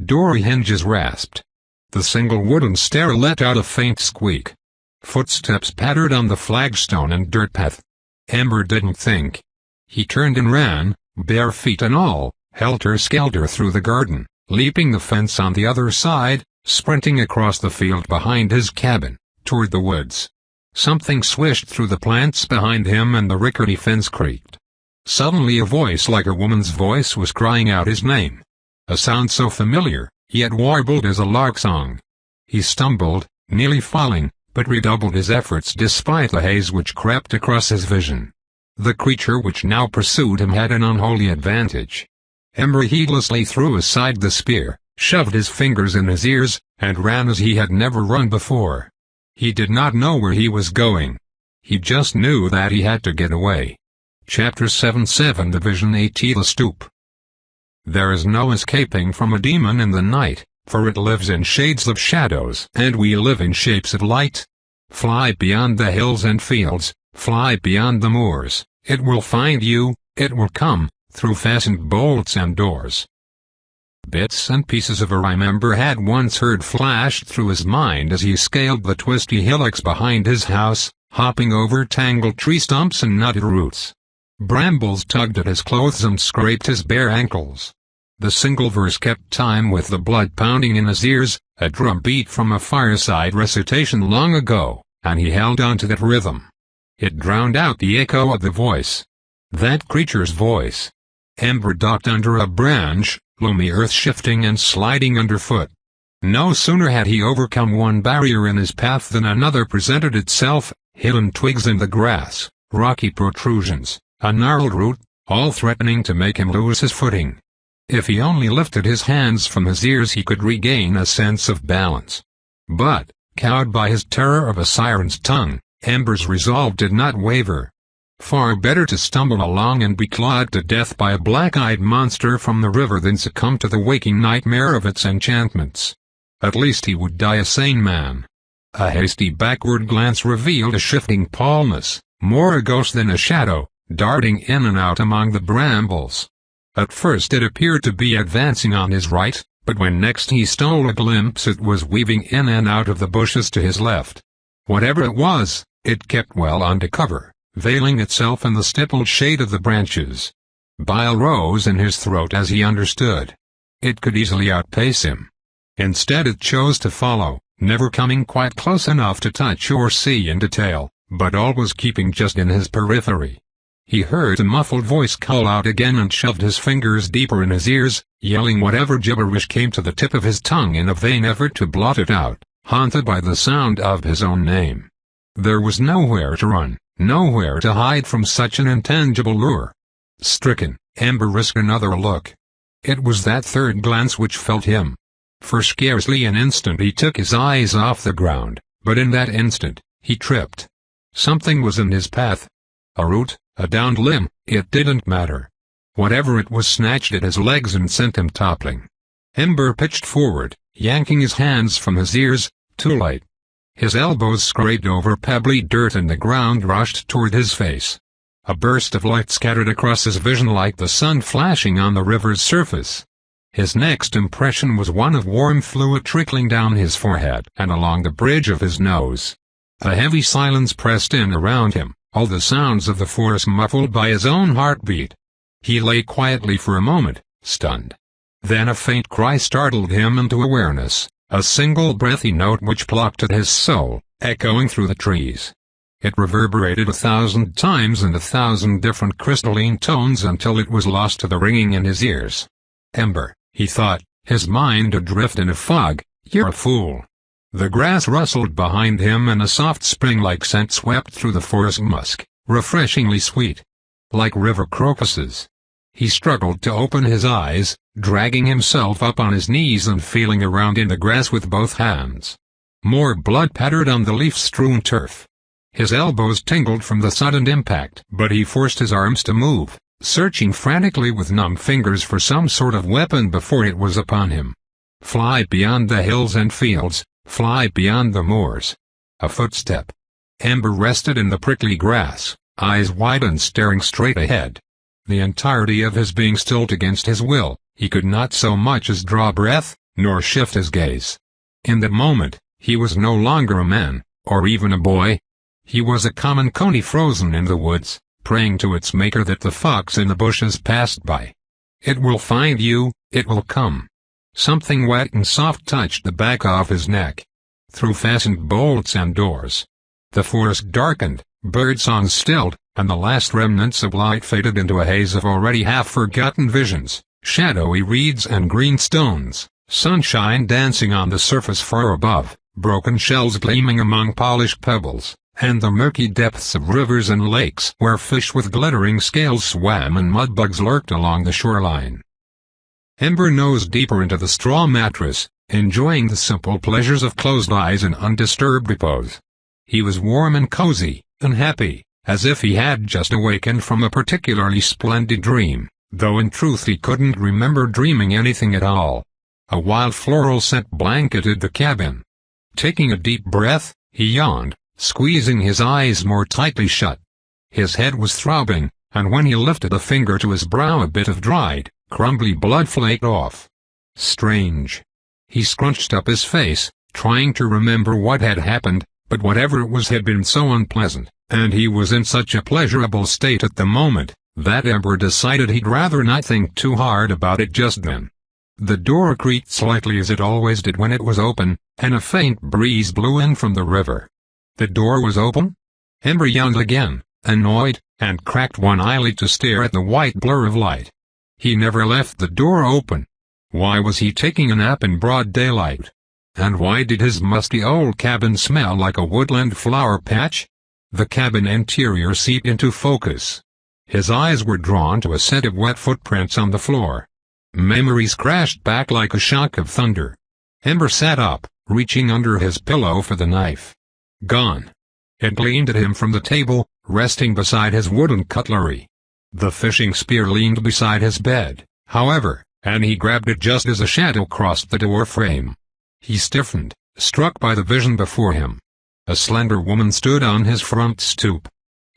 Door hinges rasped. The single wooden stair let out a faint squeak. Footsteps pattered on the flagstone and dirt path. Ember didn't think. He turned and ran, bare feet and all, helter-skelter through the garden, leaping the fence on the other side, sprinting across the field behind his cabin, toward the woods. Something swished through the plants behind him and the rickety fence creaked. Suddenly a voice like a woman's voice was crying out his name. A sound so familiar, yet warbled as a lark song. He stumbled, nearly falling, but redoubled his efforts despite the haze which crept across his vision. The creature which now pursued him had an unholy advantage. Ember heedlessly threw aside the spear, shoved his fingers in his ears, and ran as he had never run before. He did not know where he was going. He just knew that he had to get away. Chapter 7-7 Division 8 The Stoop. There is no escaping from a demon in the night, for it lives in shades of shadows, and we live in shapes of light. Fly beyond the hills and fields, fly beyond the moors, it will find you, it will come, through fastened bolts and doors. Bits and pieces of a rhyme Ember had once heard flashed through his mind as he scaled the twisty hillocks behind his house, hopping over tangled tree stumps and knotted roots. Brambles tugged at his clothes and scraped his bare ankles. The single verse kept time with the blood pounding in his ears, a drum beat from a fireside recitation long ago, and he held on to that rhythm. It drowned out the echo of the voice. That creature's voice. Ember ducked under a branch, loamy earth shifting and sliding underfoot. No sooner had he overcome one barrier in his path than another presented itself, hidden twigs in the grass, rocky protrusions, a gnarled root, all threatening to make him lose his footing. If he only lifted his hands from his ears he could regain a sense of balance. But, cowed by his terror of a siren's tongue, Ember's resolve did not waver. Far better to stumble along and be clawed to death by a black-eyed monster from the river than succumb to the waking nightmare of its enchantments. At least he would die a sane man. A hasty backward glance revealed a shifting paleness, more a ghost than a shadow, darting in and out among the brambles. At first it appeared to be advancing on his right, but when next he stole a glimpse it was weaving in and out of the bushes to his left. Whatever it was, it kept well under cover, veiling itself in the stippled shade of the branches. Bile rose in his throat as he understood. It could easily outpace him. Instead it chose to follow, never coming quite close enough to touch or see in detail, but always keeping just in his periphery. He heard a muffled voice call out again and shoved his fingers deeper in his ears, yelling whatever gibberish came to the tip of his tongue in a vain effort to blot it out, haunted by the sound of his own name. There was nowhere to run, nowhere to hide from such an intangible lure. Stricken, Ember risked another look. It was that third glance which felled him. For scarcely an instant he took his eyes off the ground, but in that instant, he tripped. Something was in his path. A root, a downed limb, it didn't matter. Whatever it was snatched at his legs and sent him toppling. Ember pitched forward, yanking his hands from his ears, too late. His elbows scraped over pebbly dirt and the ground rushed toward his face. A burst of light scattered across his vision like the sun flashing on the river's surface. His next impression was one of warm fluid trickling down his forehead and along the bridge of his nose. A heavy silence pressed in around him, all the sounds of the forest muffled by his own heartbeat. He lay quietly for a moment, stunned. Then a faint cry startled him into awareness, a single breathy note which plucked at his soul, echoing through the trees. It reverberated 1,000 times in 1,000 different crystalline tones until it was lost to the ringing in his ears. Ember, he thought, his mind adrift in a fog, you're a fool. The grass rustled behind him and a soft spring-like scent swept through the forest musk, refreshingly sweet. Like river crocuses. He struggled to open his eyes, dragging himself up on his knees and feeling around in the grass with both hands. More blood pattered on the leaf-strewn turf. His elbows tingled from the sudden impact, but he forced his arms to move, searching frantically with numb fingers for some sort of weapon before it was upon him. Fly beyond the hills and fields, fly beyond the moors. A footstep. Ember rested in the prickly grass, eyes wide and staring straight ahead. The entirety of his being stilled against his will, he could not so much as draw breath, nor shift his gaze. In that moment, he was no longer a man, or even a boy. He was a common coney frozen in the woods, praying to its maker that the fox in the bushes passed by. It will find you, it will come. Something wet and soft touched the back of his neck. Through fastened bolts and doors. The forest darkened, birdsong stilled, and the last remnants of light faded into a haze of already half-forgotten visions, shadowy reeds and green stones, sunshine dancing on the surface far above, broken shells gleaming among polished pebbles, and the murky depths of rivers and lakes where fish with glittering scales swam and mudbugs lurked along the shoreline. Ember nosed deeper into the straw mattress, enjoying the simple pleasures of closed eyes and undisturbed repose. He was warm and cozy, and happy, as if he had just awakened from a particularly splendid dream, though in truth he couldn't remember dreaming anything at all. A wild floral scent blanketed the cabin. Taking a deep breath, he yawned, squeezing his eyes more tightly shut. His head was throbbing, and when he lifted a finger to his brow a bit of dried, crumbly blood flaked off. Strange. He scrunched up his face, trying to remember what had happened, But whatever it was had been so unpleasant, and he was in such a pleasurable state at the moment, that Ember decided he'd rather not think too hard about it just then. The door creaked slightly as it always did when it was open, and a faint breeze blew in from the river. The door was open? Ember yawned again, annoyed, and cracked one eyelid to stare at the white blur of light. He never left the door open. Why was he taking a nap in broad daylight? And why did his musty old cabin smell like a woodland flower patch? The cabin interior seeped into focus. His eyes were drawn to a set of wet footprints on the floor. Memories crashed back like a shock of thunder. Ember sat up, reaching under his pillow for the knife. Gone. It gleamed at him from the table, resting beside his wooden cutlery. The fishing spear leaned beside his bed, however, and he grabbed it just as a shadow crossed the door frame. He stiffened, struck by the vision before him. A slender woman stood on his front stoop.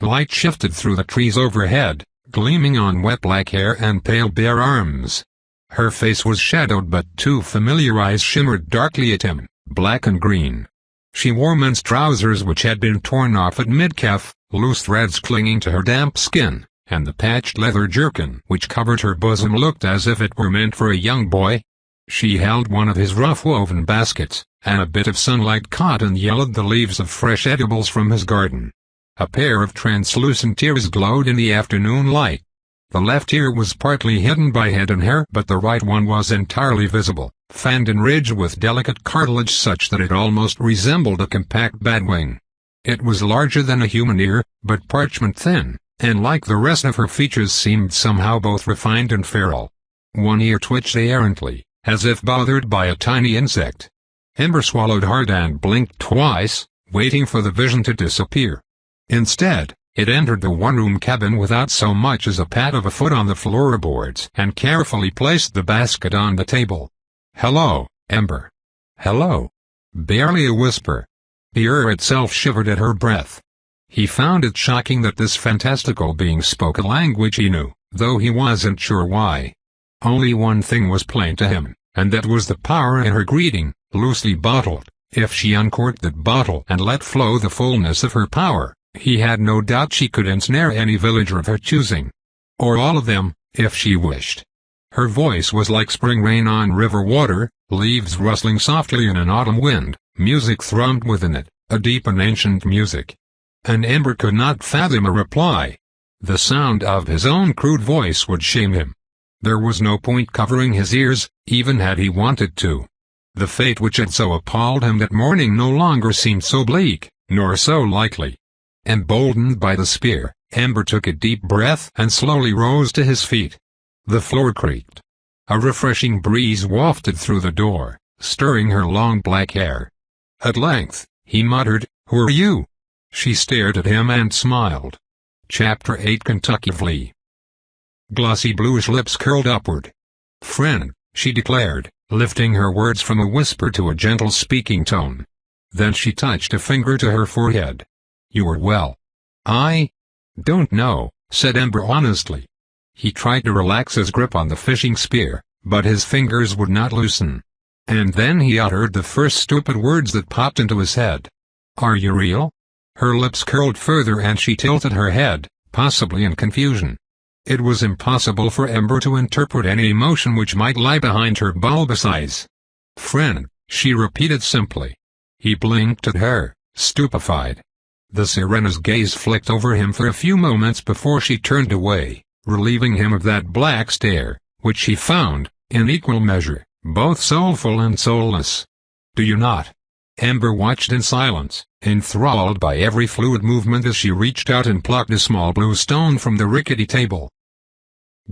Light shifted through the trees overhead, gleaming on wet black hair and pale bare arms. Her face was shadowed, but two familiar eyes shimmered darkly at him, black and green. She wore men's trousers which had been torn off at mid-calf, loose threads clinging to her damp skin, and the patched leather jerkin which covered her bosom looked as if it were meant for a young boy. She held one of his rough-woven baskets, and a bit of sunlight caught and yellowed the leaves of fresh edibles from his garden. A pair of translucent ears glowed in the afternoon light. The left ear was partly hidden by head and hair, but the right one was entirely visible, fanned and ridged with delicate cartilage such that it almost resembled a compact batwing. It was larger than a human ear, but parchment thin, and like the rest of her features seemed somehow both refined and feral. One ear twitched errantly, as if bothered by a tiny insect. Ember swallowed hard and blinked twice, waiting for the vision to disappear. Instead, it entered the one-room cabin without so much as a pat of a foot on the floorboards and carefully placed the basket on the table. "Hello, Ember." "Hello." Barely a whisper. The ear itself shivered at her breath. He found it shocking that this fantastical being spoke a language he knew, though he wasn't sure why. Only one thing was plain to him, and that was the power in her greeting, loosely bottled. If she uncorked that bottle and let flow the fullness of her power, he had no doubt she could ensnare any villager of her choosing. Or all of them, if she wished. Her voice was like spring rain on river water, leaves rustling softly in an autumn wind. Music thrummed within it, a deep and ancient music. And Ember could not fathom a reply. The sound of his own crude voice would shame him. There was no point covering his ears, even had he wanted to. The fate which had so appalled him that morning no longer seemed so bleak, nor so likely. Emboldened by the spear, Ember took a deep breath and slowly rose to his feet. The floor creaked. A refreshing breeze wafted through the door, stirring her long black hair. At length, he muttered, "Who are you?" She stared at him and smiled. Chapter 8 Kentucky Flea. Glossy bluish lips curled upward. "Friend," she declared, lifting her words from a whisper to a gentle speaking tone. Then she touched a finger to her forehead. "You are well." "I don't know," said Ember honestly. He tried to relax his grip on the fishing spear, but his fingers would not loosen. And then he uttered the first stupid words that popped into his head. "Are you real?" Her lips curled further and she tilted her head, possibly in confusion. It was impossible for Ember to interpret any emotion which might lie behind her bulbous eyes. "Friend," she repeated simply. He blinked at her, stupefied. The Sirena's gaze flicked over him for a few moments before she turned away, relieving him of that black stare, which he found, in equal measure, both soulful and soulless. "Do you not?" Ember watched in silence, enthralled by every fluid movement as she reached out and plucked a small blue stone from the rickety table.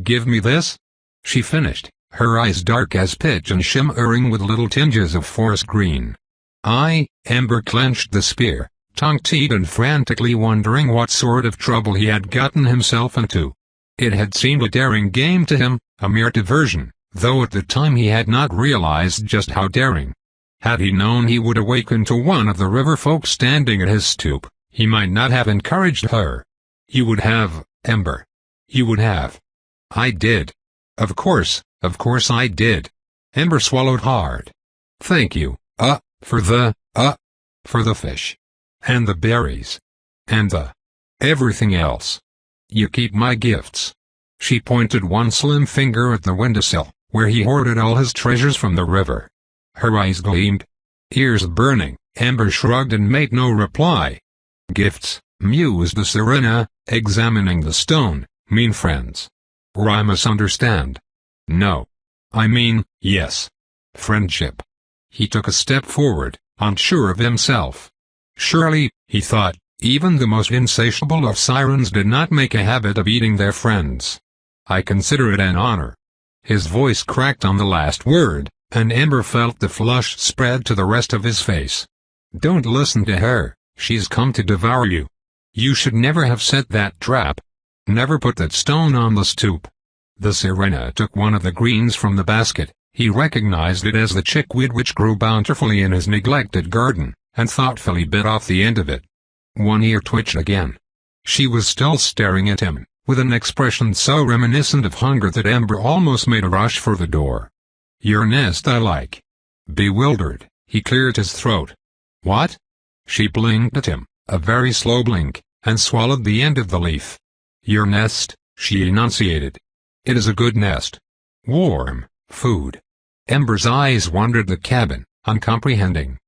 "Give me this?" she finished, her eyes dark as pitch and shimmering with little tinges of forest green. Ember clenched the spear, tongue-tied and frantically wondering what sort of trouble he had gotten himself into. It had seemed a daring game to him, a mere diversion, though at the time he had not realized just how daring. Had he known he would awaken to one of the river folk standing at his stoop, he might not have encouraged her. "You would have, Ember. You would have." "I did. Of course I did." Ember swallowed hard. "Thank you, for the fish." And the berries. And everything else. You keep my gifts. She pointed one slim finger at the windowsill, where he hoarded all his treasures from the river. Her eyes gleamed. Ears burning, Ember shrugged and made no reply. Gifts, mused the Sirena, examining the stone, mean friends. Or I misunderstand. No. I mean, yes. Friendship. He took a step forward, unsure of himself. Surely, he thought, even the most insatiable of sirens did not make a habit of eating their friends. I consider it an honor. His voice cracked on the last word, and Ember felt the flush spread to the rest of his face. Don't listen to her, she's come to devour you. You should never have set that trap. Never put that stone on the stoop. The Sirena took one of the greens from the basket. He recognized it as the chickweed which grew bountifully in his neglected garden, and thoughtfully bit off the end of it. One ear twitched again. She was still staring at him, with an expression so reminiscent of hunger that Ember almost made a rush for the door. Your nest I like. Bewildered, he cleared his throat. What? She blinked at him, a very slow blink, and swallowed the end of the leaf. Your nest, she enunciated. It is a good nest. Warm, food. Ember's eyes wandered the cabin, uncomprehending.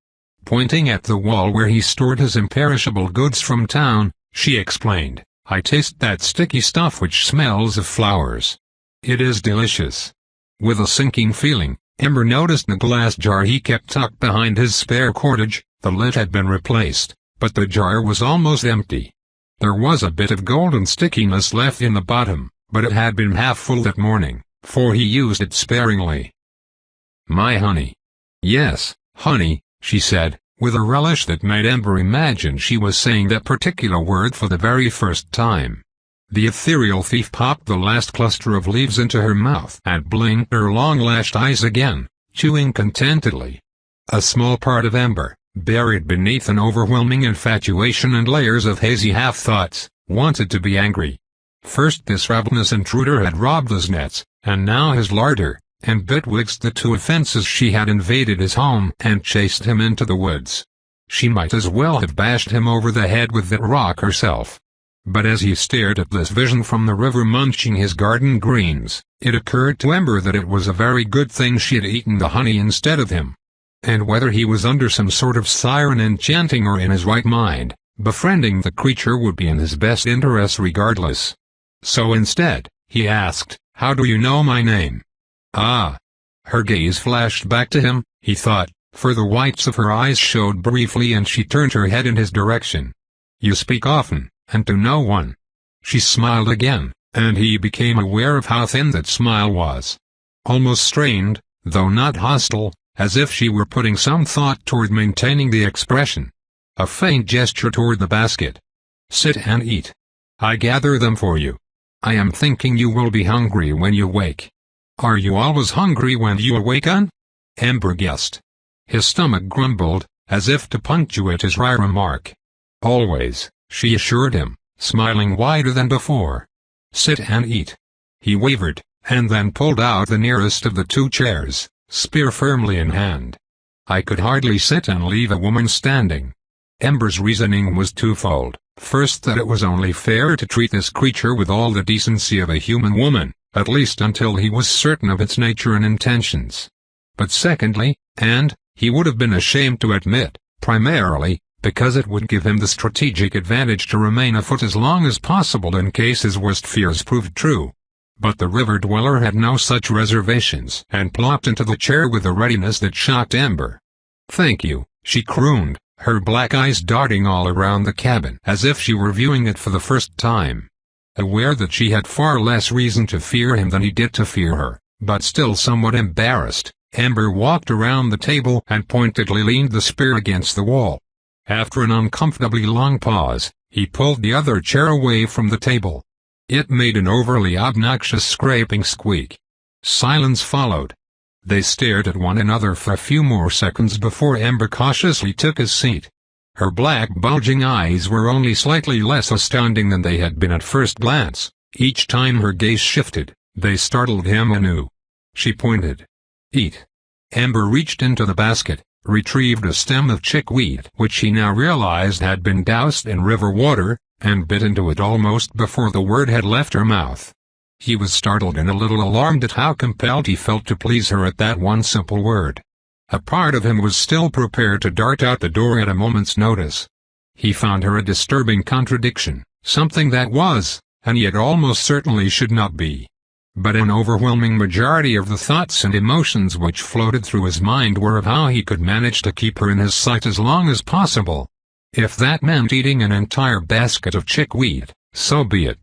Pointing at the wall where he stored his imperishable goods from town, she explained, I taste that sticky stuff which smells of flowers. It is delicious. With a sinking feeling, Ember noticed the glass jar he kept tucked behind his spare cordage. The lid had been replaced, but the jar was almost empty. There was a bit of golden stickiness left in the bottom, but it had been half full that morning, for he used it sparingly. My honey. Yes, honey, she said, with a relish that made Ember imagine she was saying that particular word for the very first time. The ethereal thief popped the last cluster of leaves into her mouth and blinked her long-lashed eyes again, chewing contentedly. A small part of Ember, buried beneath an overwhelming infatuation and layers of hazy half-thoughts, wanted to be angry. First this ravenous intruder had robbed his nets, and now his larder, and betwixt the two offenses she had invaded his home and chased him into the woods. She might as well have bashed him over the head with that rock herself. But as he stared at this vision from the river munching his garden greens, it occurred to Ember that it was a very good thing she had eaten the honey instead of him. And whether he was under some sort of siren enchanting or in his right mind, befriending the creature would be in his best interest regardless. So instead, he asked, How do you know my name? Ah. Her gaze flashed back to him, he thought, for the whites of her eyes showed briefly and she turned her head in his direction. You speak often, and to no one. She smiled again, and he became aware of how thin that smile was. Almost strained, though not hostile, as if she were putting some thought toward maintaining the expression. A faint gesture toward the basket. Sit and eat. I gather them for you. I am thinking you will be hungry when you wake. Are you always hungry when you awaken? Ember guessed. His stomach grumbled, as if to punctuate his wry remark. Always, she assured him, smiling wider than before. Sit and eat. He wavered, and then pulled out the nearest of the two chairs, spear firmly in hand. I could hardly sit and leave a woman standing. Ember's reasoning was twofold. First, that it was only fair to treat this creature with all the decency of a human woman, at least until he was certain of its nature and intentions. But secondly, and, he would have been ashamed to admit, primarily, because it would give him the strategic advantage to remain afoot as long as possible in case his worst fears proved true. But the river dweller had no such reservations and plopped into the chair with a readiness that shocked Ember. Thank you, she crooned, her black eyes darting all around the cabin as if she were viewing it for the first time. Aware that she had far less reason to fear him than he did to fear her, but still somewhat embarrassed, Ember walked around the table and pointedly leaned the spear against the wall. After an uncomfortably long pause, he pulled the other chair away from the table. It made an overly obnoxious scraping squeak. Silence followed. They stared at one another for a few more seconds before Ember cautiously took his seat. Her black bulging eyes were only slightly less astounding than they had been at first glance. Each time her gaze shifted, they startled him anew. She pointed. Eat. Ember reached into the basket, retrieved a stem of chickweed which he now realized had been doused in river water, and bit into it almost before the word had left her mouth. He was startled and a little alarmed at how compelled he felt to please her at that one simple word. A part of him was still prepared to dart out the door at a moment's notice. He found her a disturbing contradiction, something that was, and yet almost certainly should not be. But an overwhelming majority of the thoughts and emotions which floated through his mind were of how he could manage to keep her in his sight as long as possible. If that meant eating an entire basket of chickweed, so be it.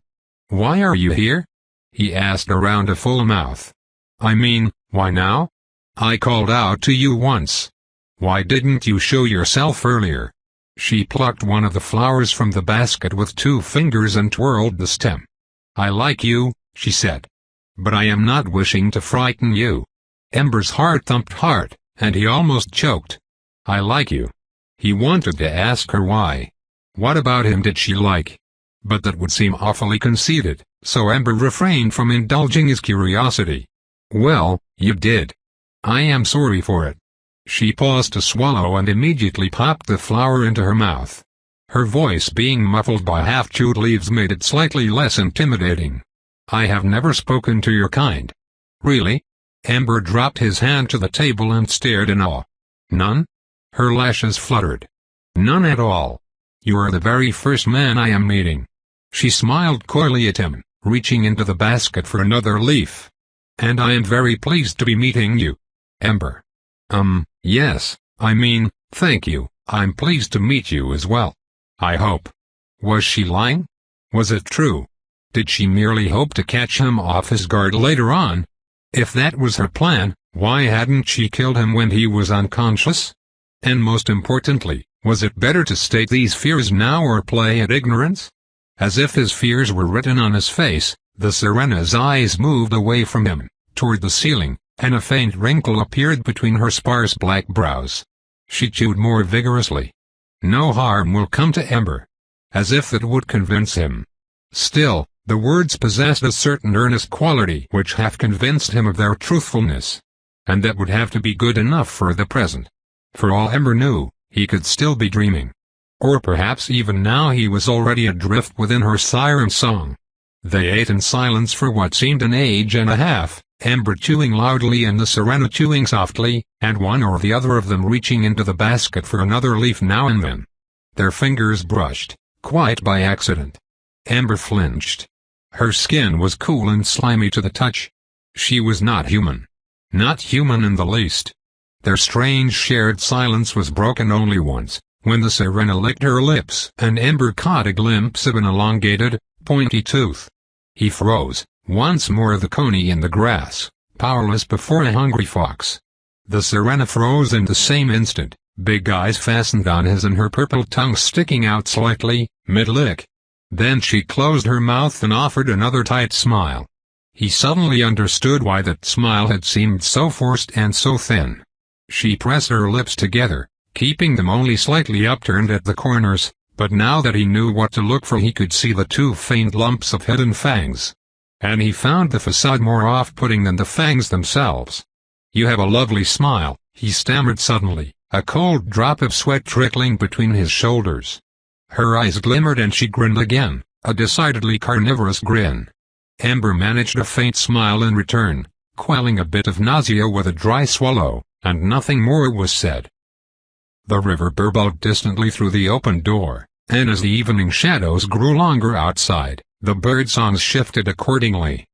"Why are you here?" he asked around a full mouth. "I mean, why now? I called out to you once. Why didn't you show yourself earlier?" She plucked one of the flowers from the basket with 2 fingers and twirled the stem. "I like you," she said. "But I am not wishing to frighten you." Ember's heart thumped hard, and he almost choked. "I like you." He wanted to ask her why. What about him did she like? But that would seem awfully conceited, so Ember refrained from indulging his curiosity. "Well, you did. I am sorry for it." She paused to swallow and immediately popped the flower into her mouth. Her voice being muffled by half-chewed leaves made it slightly less intimidating. "I have never spoken to your kind." "Really?" Ember dropped his hand to the table and stared in awe. "None?" Her lashes fluttered. "None at all. You are the very first man I am meeting." She smiled coyly at him, reaching into the basket for another leaf. "And I am very pleased to be meeting you." Ember. Yes, I mean, thank you, I'm pleased to meet you as well. I hope." Was she lying? Was it true? Did she merely hope to catch him off his guard later on? If that was her plan, why hadn't she killed him when he was unconscious? And most importantly, was it better to state these fears now or play at ignorance? As if his fears were written on his face, the Sirena's eyes moved away from him, toward the ceiling, and a faint wrinkle appeared between her sparse black brows. She chewed more vigorously. No harm will come to Ember. As if that would convince him. Still, the words possessed a certain earnest quality which half convinced him of their truthfulness. And that would have to be good enough for the present. For all Ember knew, he could still be dreaming. Or perhaps even now he was already adrift within her siren song. They ate in silence for what seemed an age and a half, Ember chewing loudly and the Sirena chewing softly, and one or the other of them reaching into the basket for another leaf now and then. Their fingers brushed, quite by accident. Ember flinched. Her skin was cool and slimy to the touch. She was not human. Not human in the least. Their strange shared silence was broken only once, when the Sirena licked her lips and Ember caught a glimpse of an elongated, pointy tooth. He froze, once more the coney in the grass, powerless before a hungry fox. The Sirena froze in the same instant, big eyes fastened on his and her purple tongue sticking out slightly, mid-lick. Then she closed her mouth and offered another tight smile. He suddenly understood why that smile had seemed so forced and so thin. She pressed her lips together, keeping them only slightly upturned at the corners, but now that he knew what to look for he could see the 2 faint lumps of hidden fangs. And he found the facade more off-putting than the fangs themselves. "You have a lovely smile," he stammered suddenly, a cold drop of sweat trickling between his shoulders. Her eyes glimmered and she grinned again, a decidedly carnivorous grin. Ember managed a faint smile in return, quelling a bit of nausea with a dry swallow, and nothing more was said. The river burbled distantly through the open door, and as the evening shadows grew longer outside, the birdsongs shifted accordingly.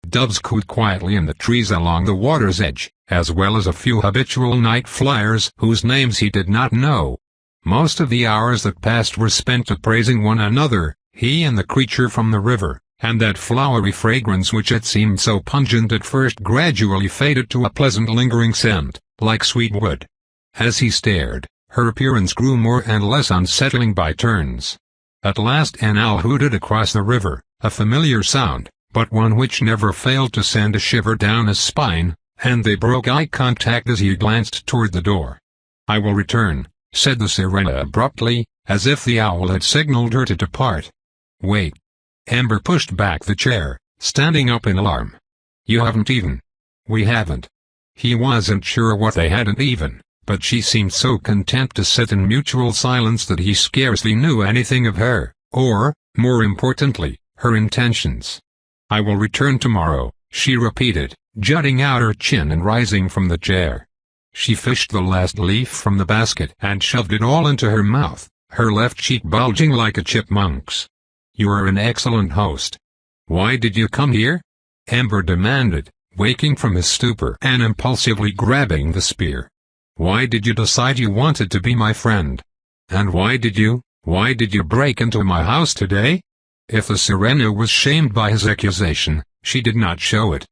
Doves cooed quietly in the trees along the water's edge, as well as a few habitual night flyers whose names he did not know. Most of the hours that passed were spent appraising one another, he and the creature from the river, and that flowery fragrance which had seemed so pungent at first gradually faded to a pleasant lingering scent, like sweet wood. As he stared, her appearance grew more and less unsettling by turns. At last an owl hooted across the river, a familiar sound, but one which never failed to send a shiver down his spine, and they broke eye contact as he glanced toward the door. "I will return," said the Sirena abruptly, as if the owl had signaled her to depart. "Wait." Ember pushed back the chair, standing up in alarm. "You haven't eaten." "We haven't." He wasn't sure what they hadn't even, but she seemed so content to sit in mutual silence that he scarcely knew anything of her, or, more importantly, her intentions. "I will return tomorrow," she repeated, jutting out her chin and rising from the chair. She fished the last leaf from the basket and shoved it all into her mouth, her left cheek bulging like a chipmunk's. "You are an excellent host. Why did you come here?" Ember demanded, waking from his stupor and impulsively grabbing the spear. "Why did you decide you wanted to be my friend? And why did you break into my house today?" If the Sirena was shamed by his accusation, she did not show it.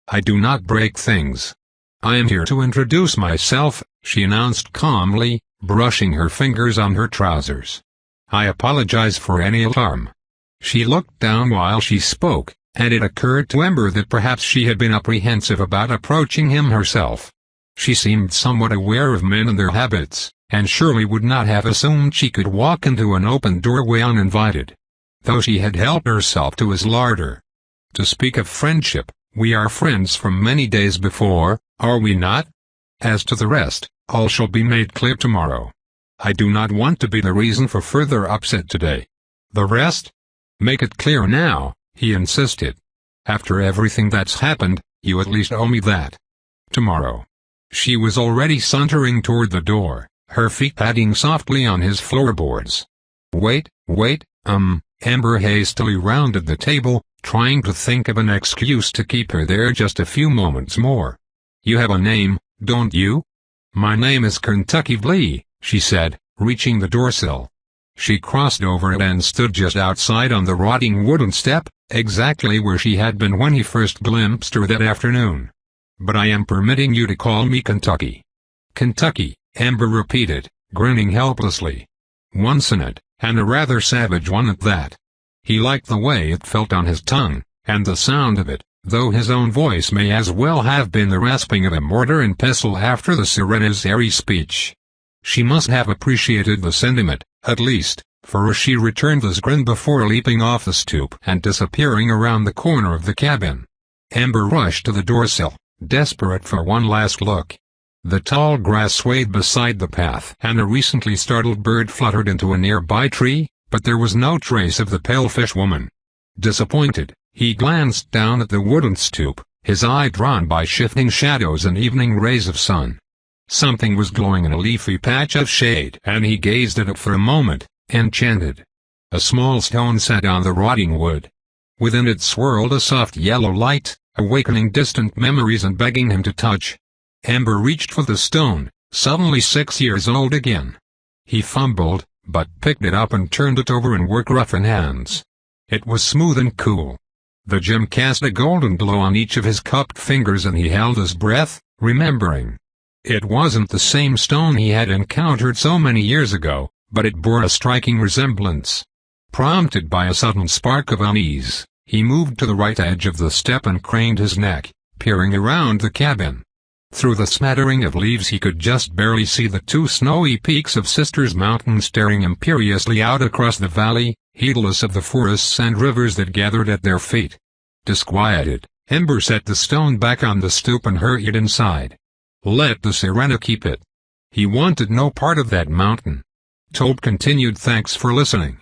"I do not break things. I am here to introduce myself," she announced calmly, brushing her fingers on her trousers. "I apologize for any alarm." She looked down while she spoke, and it occurred to Ember that perhaps she had been apprehensive about approaching him herself. She seemed somewhat aware of men and their habits, and surely would not have assumed she could walk into an open doorway uninvited. Though she had helped herself to his larder. "To speak of friendship, we are friends from many days before, are we not? As to the rest, all shall be made clear tomorrow. I do not want to be the reason for further upset today." "The rest? Make it clear now," he insisted. "After everything that's happened, you at least owe me that. Tomorrow." She was already sauntering toward the door, her feet padding softly on his floorboards. Wait, Ember hastily rounded the table, trying to think of an excuse to keep her there just a few moments more. "You have a name, don't you?" "My name is Kentucky Lee," she said, reaching the doorsill. She crossed over it and stood just outside on the rotting wooden step, exactly where she had been when he first glimpsed her that afternoon. "But I am permitting you to call me Kentucky." "Kentucky," Ember repeated, grinning helplessly. One sonnet, and a rather savage one at that. He liked the way it felt on his tongue, and the sound of it, though his own voice may as well have been the rasping of a mortar and pestle after the Sirena's airy speech. She must have appreciated the sentiment, at least, for as she returned his grin before leaping off the stoop and disappearing around the corner of the cabin. Ember rushed to the doorsill, desperate for one last look. The tall grass swayed beside the path and a recently startled bird fluttered into a nearby tree, but there was no trace of the palefish woman. Disappointed, he glanced down at the wooden stoop, his eye drawn by shifting shadows and evening rays of sun. Something was glowing in a leafy patch of shade, and he gazed at it for a moment, enchanted. A small stone sat on the rotting wood. Within it swirled a soft yellow light, awakening distant memories and begging him to touch. Ember reached for the stone, suddenly 6 years old again. He fumbled, but picked it up and turned it over in work-roughened hands. It was smooth and cool. The gem cast a golden glow on each of his cupped fingers and he held his breath, remembering. It wasn't the same stone he had encountered so many years ago, but it bore a striking resemblance. Prompted by a sudden spark of unease, he moved to the right edge of the step and craned his neck, peering around the cabin. Through the smattering of leaves he could just barely see the two snowy peaks of Sisters Mountain staring imperiously out across the valley, heedless of the forests and rivers that gathered at their feet. Disquieted, Ember set the stone back on the stoop and hurried inside. Let the Sirena keep it. He wanted no part of that mountain. Tope continued. Thanks for listening.